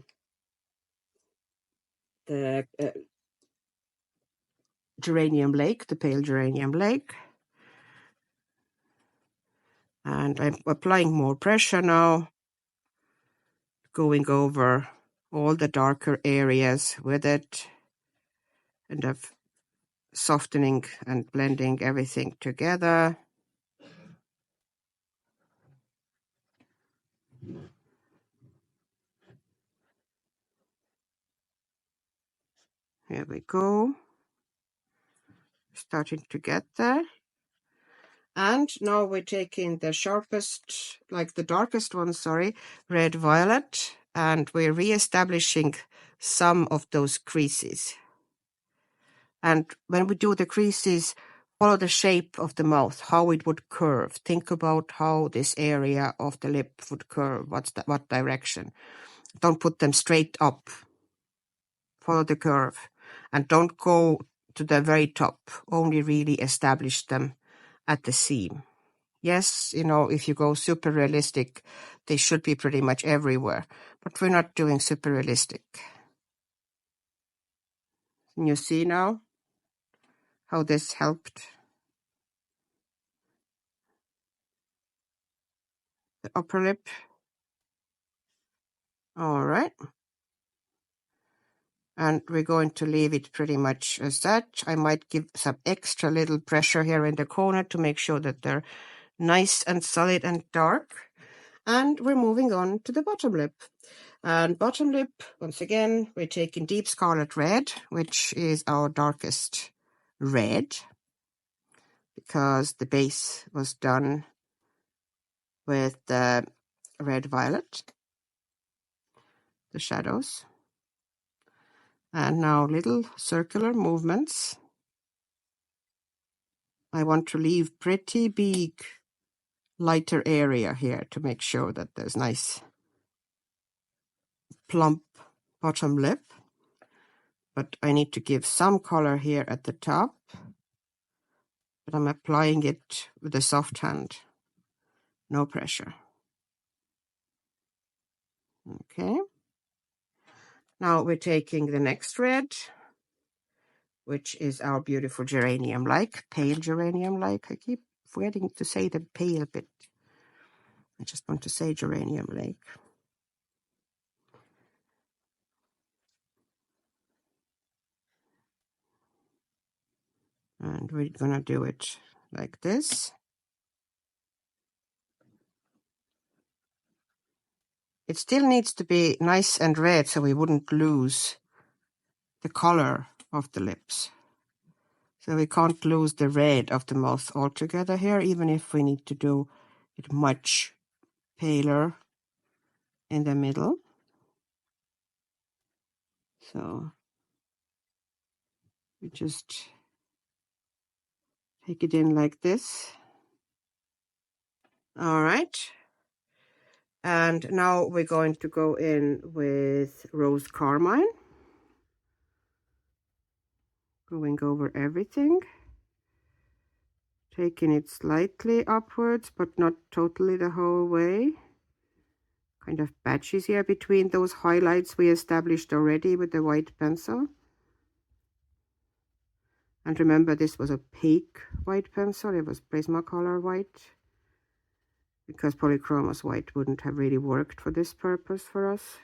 Geranium Lake, the pale Geranium Lake. And I'm applying more pressure now, going over all the darker areas with it, and of softening and blending everything together. Here we go. Starting to get there. And now we're taking the sharpest, like the darkest one, sorry, red violet, and we're re-establishing some of those creases. And when we do the creases, follow the shape of the mouth, how it would curve. Think about how this area of the lip would curve, what direction. Don't put them straight up. Follow the curve. And don't go to the very top. Only really establish them at the seam. Yes, you know, if you go super realistic, they should be pretty much everywhere. But we're not doing super realistic. Can you see now how this helped? The upper lip. All right. And we're going to leave it pretty much as that. I might give some extra little pressure here in the corner to make sure that they're nice and solid and dark. And we're moving on to the bottom lip. And bottom lip, once again, we're taking Deep Scarlet Red, which is our darkest red, because the base was done with the red violet, the shadows. And now little circular movements. I want to leave pretty big lighter area here to make sure that there's nice plump bottom lip. But I need to give some color here at the top. But I'm applying it with a soft hand. No pressure. Okay. Now we're taking the next red, which is our beautiful geranium-like, pale geranium-like. I keep forgetting to say the pale bit. I just want to say geranium-like. And we're going to do it like this. It still needs to be nice and red so we wouldn't lose the color of the lips. So we can't lose the red of the mouth altogether here, even if we need to do it much paler in the middle. So we just take it in like this. All right. And now we're going to go in with Rose Carmine. Going over everything. Taking it slightly upwards, but not totally the whole way. Kind of patches here between those highlights we established already with the white pencil. And remember, this was opaque white pencil. It was Prismacolor white, because Polychromos white wouldn't have really worked for this purpose for us.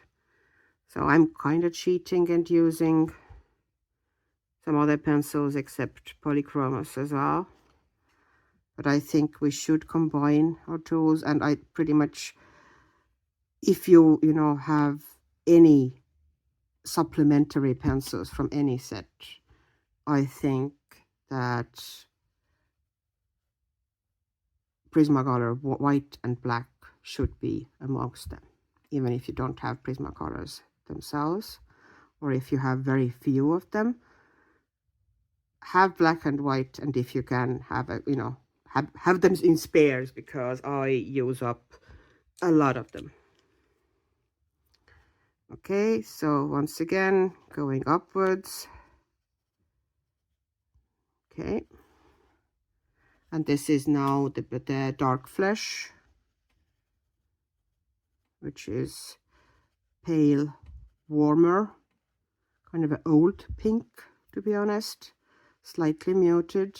So I'm kind of cheating and using some other pencils except Polychromos as well. but I think we should combine our tools. And I pretty much, if you know, have any supplementary pencils from any set, I think that Prismacolor white and black should be amongst them, even if you don't have Prismacolors themselves, or if you have very few of them. Have black and white, and if you can have a, you know, have them in spares, because I use up a lot of them. Okay, so once again going upwards. Okay, and this is now the dark flesh, which is pale warmer, kind of an old pink, to be honest, slightly muted.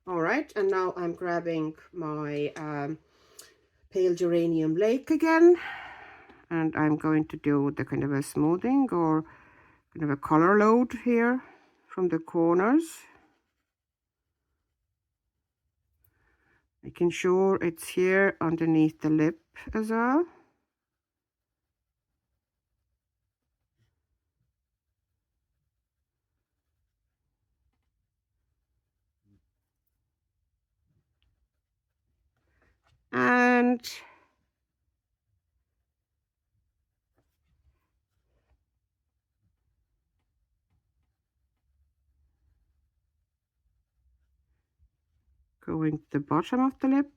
All right, and now I'm grabbing my pale Geranium Lake again, and I'm going to do the kind of a smoothing or kind of a color load here from the corners, making sure it's here underneath the lip as well. And going to the bottom of the lip,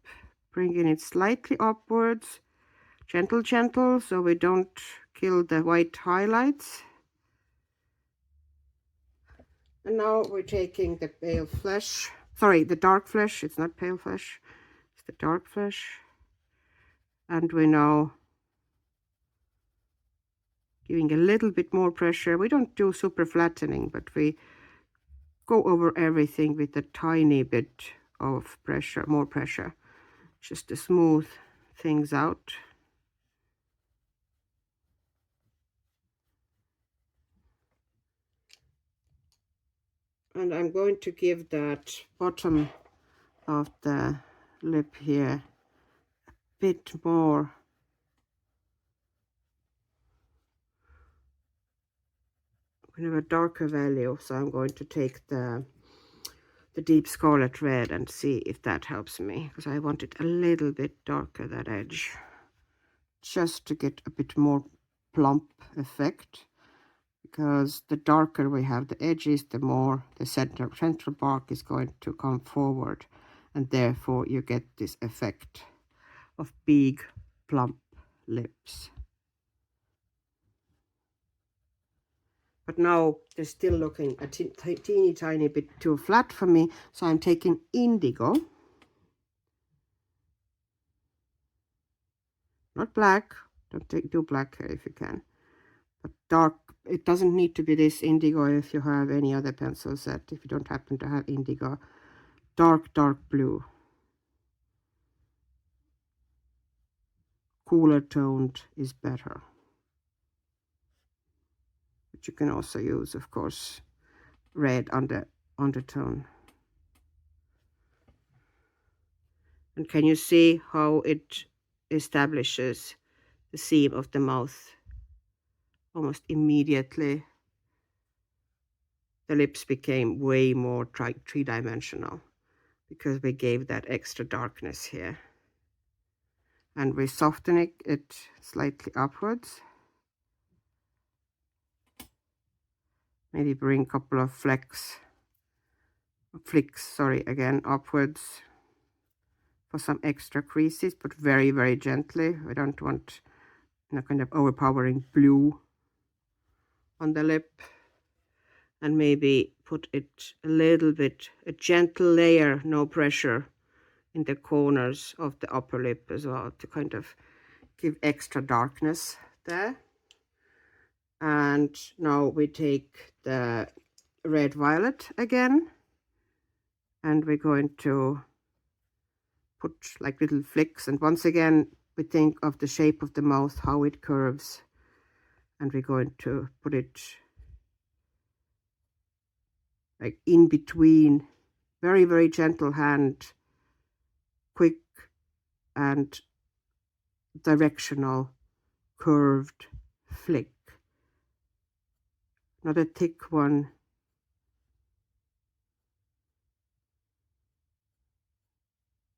bringing it slightly upwards, gentle, gentle, so we don't kill the white highlights. And now we're taking the pale flesh, sorry, the dark flesh, it's not pale flesh, it's the dark flesh. And we're now giving a little bit more pressure. We don't do super flattening, but we go over everything with a tiny bit of pressure, more pressure, just to smooth things out. And I'm going to give that bottom of the lip here a bit more kind of a darker value. So I'm going to take the deep Scarlet red and see if that helps me, because I want it a little bit darker, that edge, just to get a bit more plump effect. Because the darker we have the edges, the more the central bark is going to come forward, and therefore you get this effect of big plump lips. But now they're still looking a teeny tiny bit too flat for me, so I'm taking Indigo, not black, don't do black here if you can, but dark. It doesn't need to be this Indigo if you have any other pencil set, if you don't happen to have Indigo. Dark blue, cooler toned is better. But you can also use, of course, red undertone. And can you see how it establishes the seam of the mouth almost immediately? The lips became way more three-dimensional because we gave that extra darkness here. And we're softening it slightly upwards. Maybe bring a couple of flicks, sorry, again, upwards for some extra creases, but very, very gently. We don't want, you know, kind of overpowering blue on the lip. And maybe put it a little bit, a gentle layer, no pressure, in the corners of the upper lip as well, to kind of give extra darkness there. And now we take the red violet again, and we're going to put like little flicks, and once again we think of the shape of the mouth, how it curves, and we're going to put it like in between Very, very gentle hand, quick and directional curved flick. Not a thick one.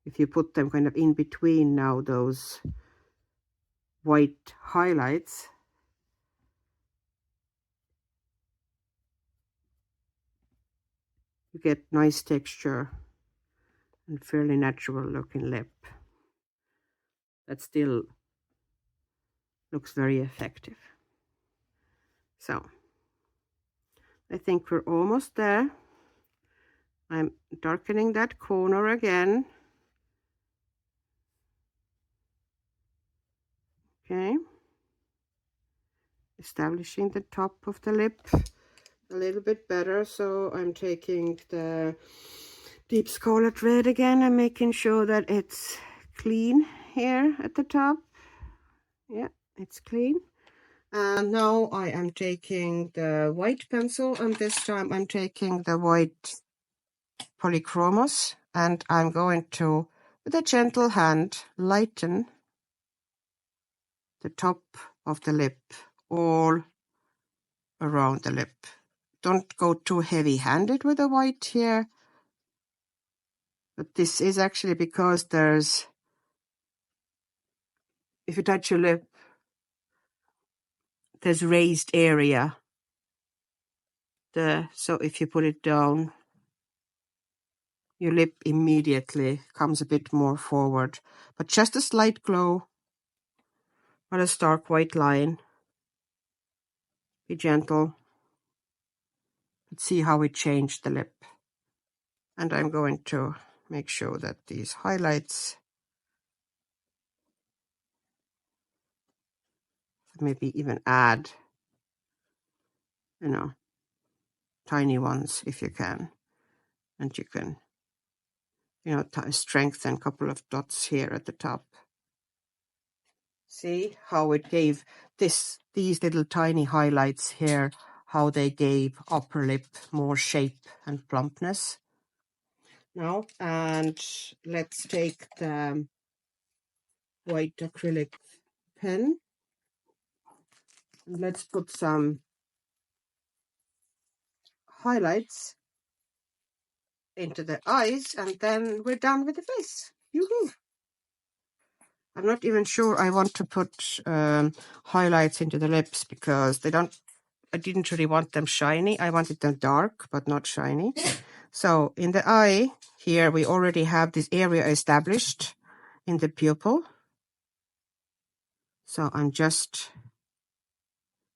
If you put them kind of in between now those white highlights, you get nice texture and fairly natural looking lip that still looks very effective. So I think we're almost there. I'm darkening that corner again. Okay. Establishing the top of the lip a little bit better. So I'm taking the deep Scarlet red again and making sure that it's clean here at the top. Yeah, it's clean. And now I am taking the white pencil, and this time I'm taking the white Polychromos, and I'm going to, with a gentle hand, lighten the top of the lip all around the lip. Don't go too heavy-handed with the white here, but this is actually because there's, if you touch your lip, there's raised area there, so if you put it down, your lip immediately comes a bit more forward, but just a slight glow, not a stark white line. Be gentle, but see how we change the lip. And I'm going to make sure that these highlights, maybe even add, tiny ones if you can, and you can, strengthen a couple of dots here at the top. See how it gave these little tiny highlights here, how they gave upper lip more shape and plumpness. Now, and let's take the white acrylic pen and let's put some highlights into the eyes, and then we're done with the face. Yoo-hoo! I'm not even sure I want to put highlights into the lips because I didn't really want them shiny. I wanted them dark, but not shiny. So in the eye here, we already have this area established in the pupil. So I'm just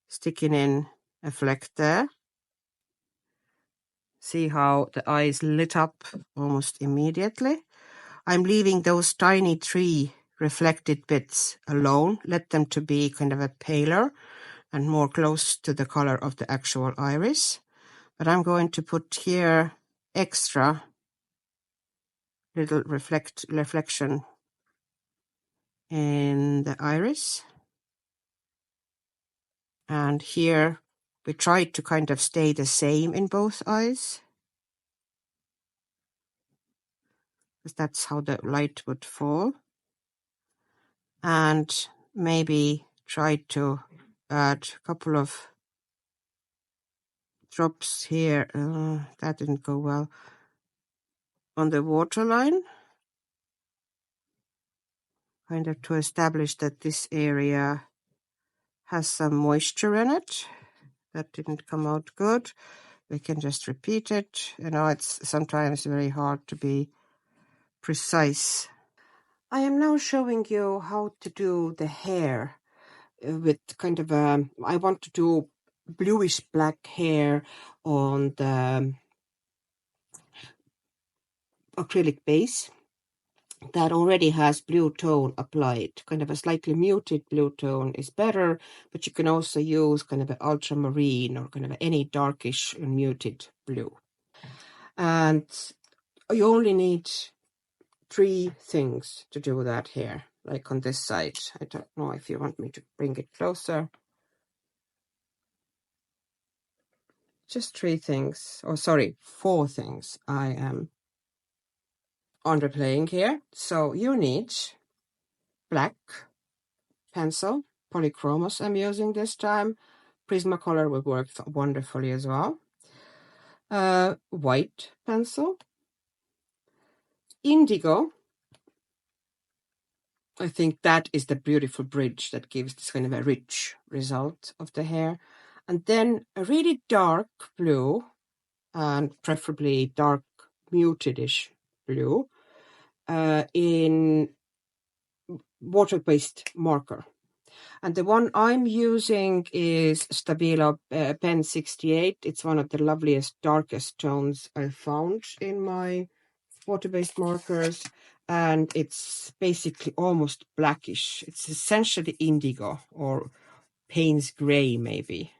sticking in a fleck there. See how the eyes lit up almost immediately. I'm leaving those tiny 3 reflected bits alone. Let them to be kind of a paler and more close to the color of the actual iris. But I'm going to put here extra little reflection in the iris. And here we try to kind of stay the same in both eyes, because that's how the light would fall. And maybe try to add a couple of drops here. That didn't go well. On the waterline, kind of to establish that this area has some moisture in it. That didn't come out good. We can just repeat it. It's sometimes very hard to be precise. I am now showing you how to do the hair with kind of I want to do bluish black hair on the acrylic base that already has blue tone applied. Kind of a slightly muted blue tone is better, but you can also use kind of an ultramarine or kind of any darkish and muted blue. And you only need 3 things to do that here, like on this side. I don't know if you want me to bring it closer. Just 3 things, or sorry, 4 things. I am underplaying here. So you need black pencil, Polychromos I'm using this time. Prismacolor will work wonderfully as well. White pencil, Indigo. I think that is the beautiful bridge that gives this kind of a rich result of the hair. And then a really dark blue, and preferably dark muted-ish blue, in water-based marker. And the one I'm using is Stabilo Pen 68. It's one of the loveliest, darkest tones I found in my water-based markers. And it's basically almost blackish. It's essentially indigo or Paynes gray, maybe.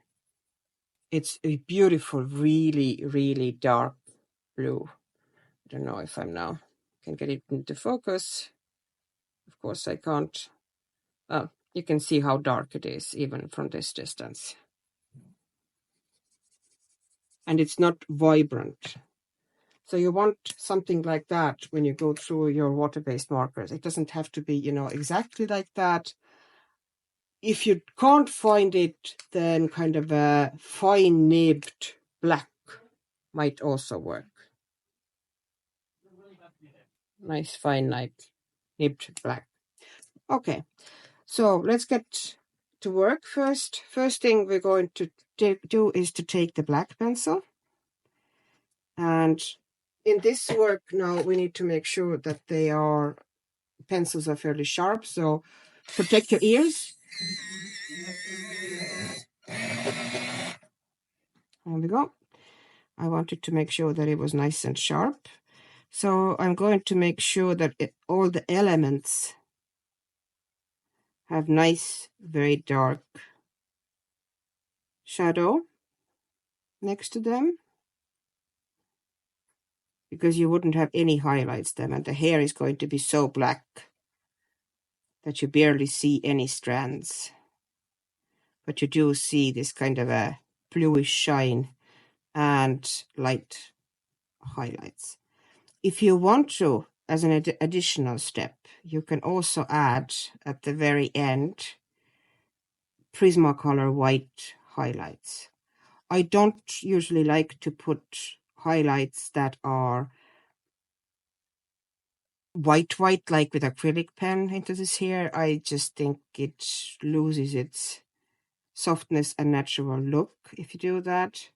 It's a beautiful, really, really dark blue. I don't know if I'm now can get it into focus. Of course I can't. Oh, you can see how dark it is even from this distance. And it's not vibrant. So you want something like that when you go through your water-based markers. It doesn't have to be, you know, exactly like that. If you can't find it, then kind of a fine nibbed black might also work. Nice fine nibbed black. Okay, so let's get to work first. First thing we're going to do is to take the black pencil. And in this work now, we need to make sure that pencils are fairly sharp. So protect your ears. There we go. I wanted to make sure that it was nice and sharp. So I'm going to make sure that all the elements have nice, very dark shadow next to them, because you wouldn't have any highlights then, and the hair is going to be so black that you barely see any strands. But you do see this kind of a bluish shine and light highlights. If you want to, as an additional step, you can also add at the very end Prismacolor white highlights. I don't usually like to put highlights that are white like with acrylic pen into this hair. I just think it loses its softness and natural look if you do that.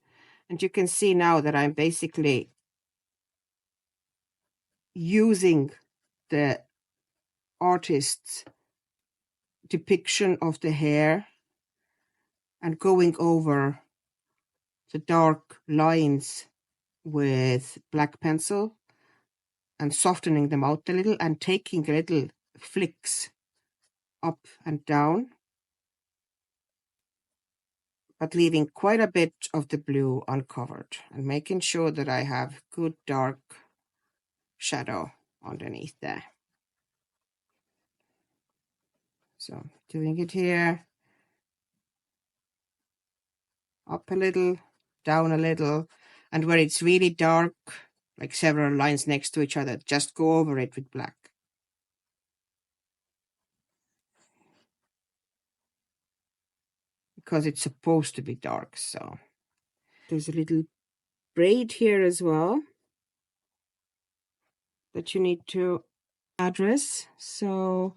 And you can see now that I'm basically using the artist's depiction of the hair and going over the dark lines with black pencil and softening them out a little and taking little flicks up and down, but leaving quite a bit of the blue uncovered and making sure that I have good dark shadow underneath there. So doing it here, up a little, down a little, and where it's really dark, like several lines next to each other, just go over it with black. Because it's supposed to be dark, so. There's a little braid here as well that you need to address. So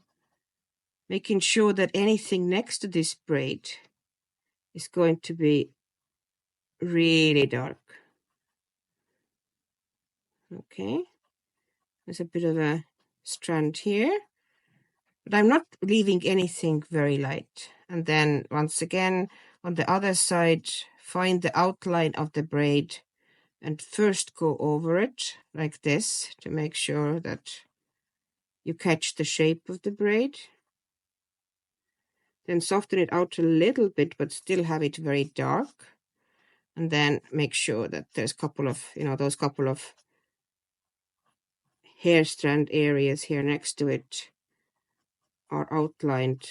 making sure that anything next to this braid is going to be really dark. Okay, there's a bit of a strand here, but I'm not leaving anything very light. And then once again, on the other side, find the outline of the braid and first go over it like this to make sure that you catch the shape of the braid. Then soften it out a little bit, but still have it very dark. And then make sure that there's a couple of, those couple of hair strand areas here next to it are outlined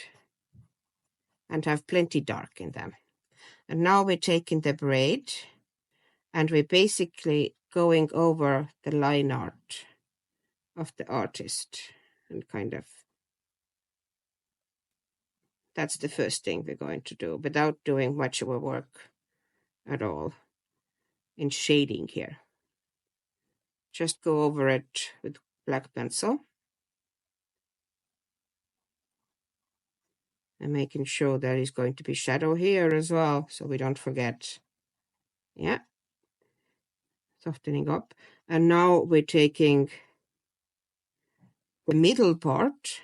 and have plenty dark in them. And now we're taking the braid and we're basically going over the line art of the artist, and kind of that's the first thing we're going to do without doing much of a work at all in shading here. Just go over it with black pencil and making sure there is going to be shadow here as well, so we don't forget. Yeah, softening up. And now we're taking the middle part,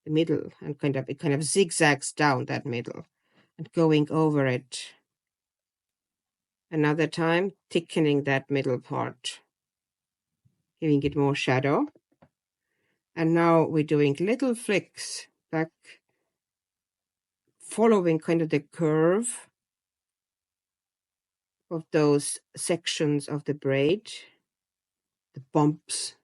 the middle, and it kind of zigzags down that middle, and going over it another time, thickening that middle part, giving it more shadow. And now we're doing little flicks back, following kind of the curve of those sections of the braid, the bumps.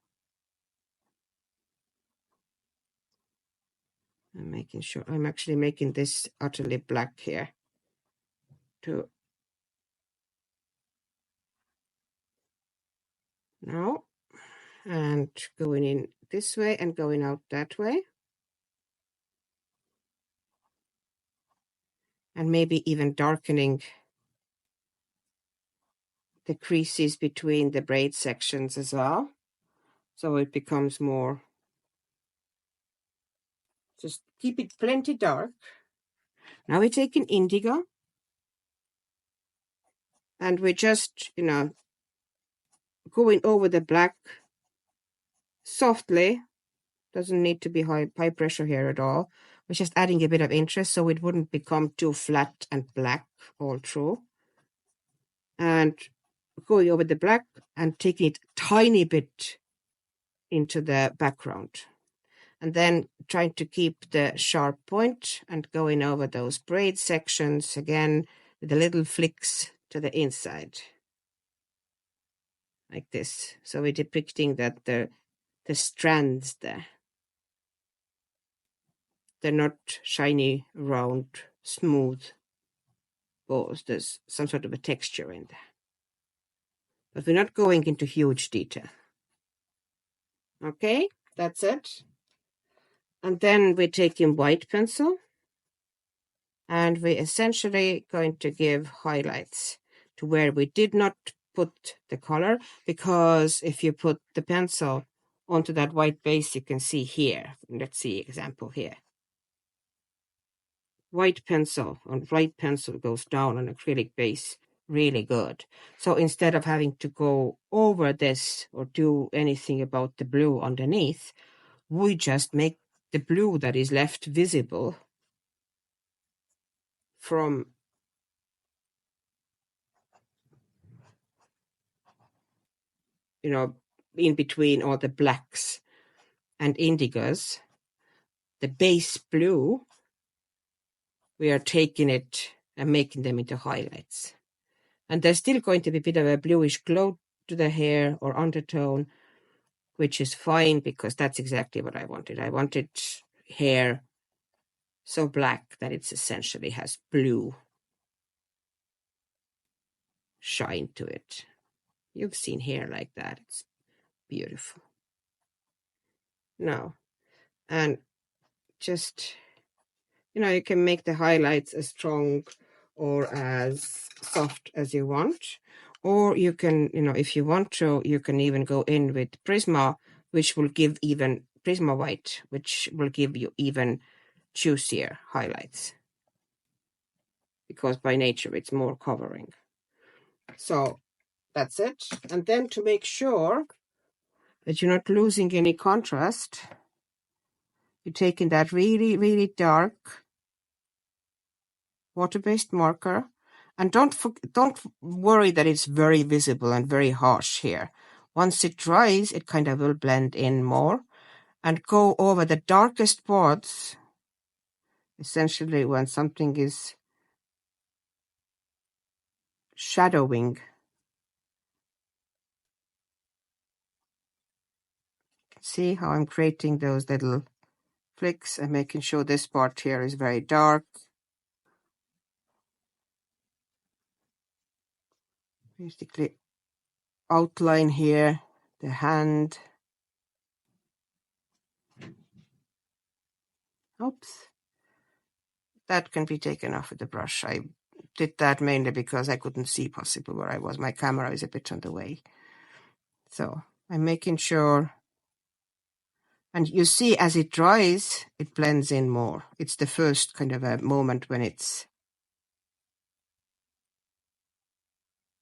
I'm making sure I'm actually making this utterly black here too. Now, and going in this way and going out that way. And maybe even darkening the creases between the braid sections as well, so it becomes more, just keep it plenty dark. Now we're taking indigo, and we're just, going over the black softly. Doesn't need to be high pressure here at all. We're just adding a bit of interest so it wouldn't become too flat and black all through. And going over the black and taking it tiny bit into the background. And then trying to keep the sharp point and going over those braid sections again with the little flicks to the inside. Like this. So we're depicting that the strands there, they're not shiny, round, smooth balls. There's some sort of a texture in there. But we're not going into huge detail. Okay, that's it. And then we're taking white pencil, and we're essentially going to give highlights to where we did not put the color, because if you put the pencil onto that white base, you can see here. Let's see example here. White pencil goes down on acrylic base really good. So instead of having to go over this or do anything about the blue underneath, we just make the blue that is left visible from in between all the blacks and indigos, the base blue, we are taking it and making them into highlights. And there's still going to be a bit of a bluish glow to the hair or undertone, which is fine because that's exactly what I wanted. I wanted hair so black that it essentially has blue shine to it. You've seen hair like that. It's beautiful. Now, and just, you can make the highlights as strong or as soft as you want. Or you can, if you want to, you can even go in with Prisma, which will give even Prisma White, which will give you even juicier highlights. Because by nature, it's more covering. So that's it. And then to make sure that you're not losing any contrast, you're taking that really, really dark water-based marker, and don't worry that it's very visible and very harsh here. Once it dries, it kind of will blend in more, and go over the darkest parts. Essentially, when something is shadowing, see how I'm creating those little flicks and making sure this part here is very dark. Basically outline here the hand. Oops. That can be taken off with the brush. I did that mainly because I couldn't see possibly where I was. My camera is a bit on the way. So I'm making sure. And you see, as it dries, it blends in more. It's the first kind of a moment when it's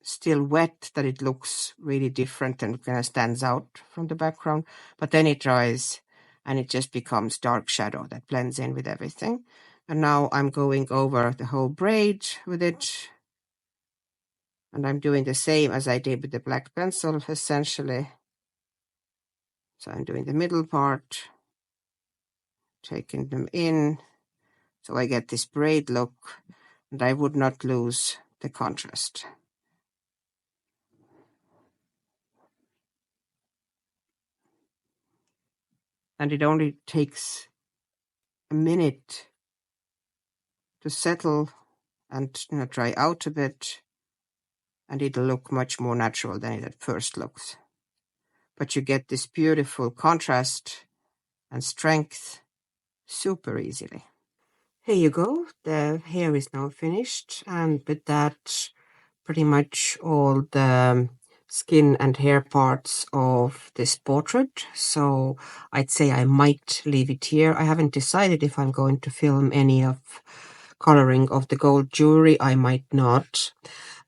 still wet that it looks really different and kind of stands out from the background. But then it dries and it just becomes dark shadow that blends in with everything. And now I'm going over the whole braid with it. And I'm doing the same as I did with the black pencil, essentially. So I'm doing the middle part, taking them in, so I get this braid look, and I would not lose the contrast. And it only takes a minute to settle and dry out a bit, and it'll look much more natural than it at first looks. But you get this beautiful contrast and strength super easily. Here you go, the hair is now finished, and with that pretty much all the skin and hair parts of this portrait. So I'd say I might leave it here. I haven't decided if I'm going to film any of coloring of the gold jewelry. I might not.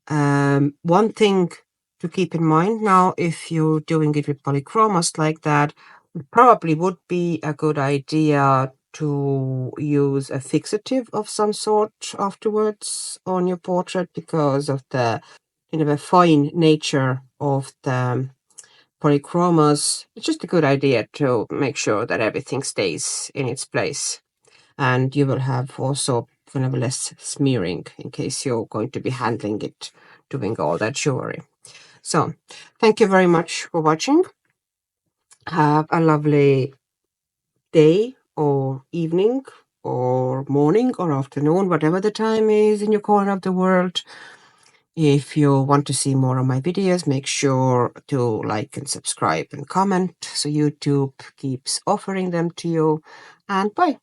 One thing to keep in mind now, if you're doing it with Polychromos like that, it probably would be a good idea to use a fixative of some sort afterwards on your portrait because of the kind of a fine nature of the Polychromos. It's just a good idea to make sure that everything stays in its place. And you will have also kind of less smearing in case you're going to be handling it, doing all that jewelry. So, thank you very much for watching. Have a lovely day or evening or morning or afternoon, whatever the time is in your corner of the world. If you want to see more of my videos, make sure to like and subscribe and comment so YouTube keeps offering them to you. And bye.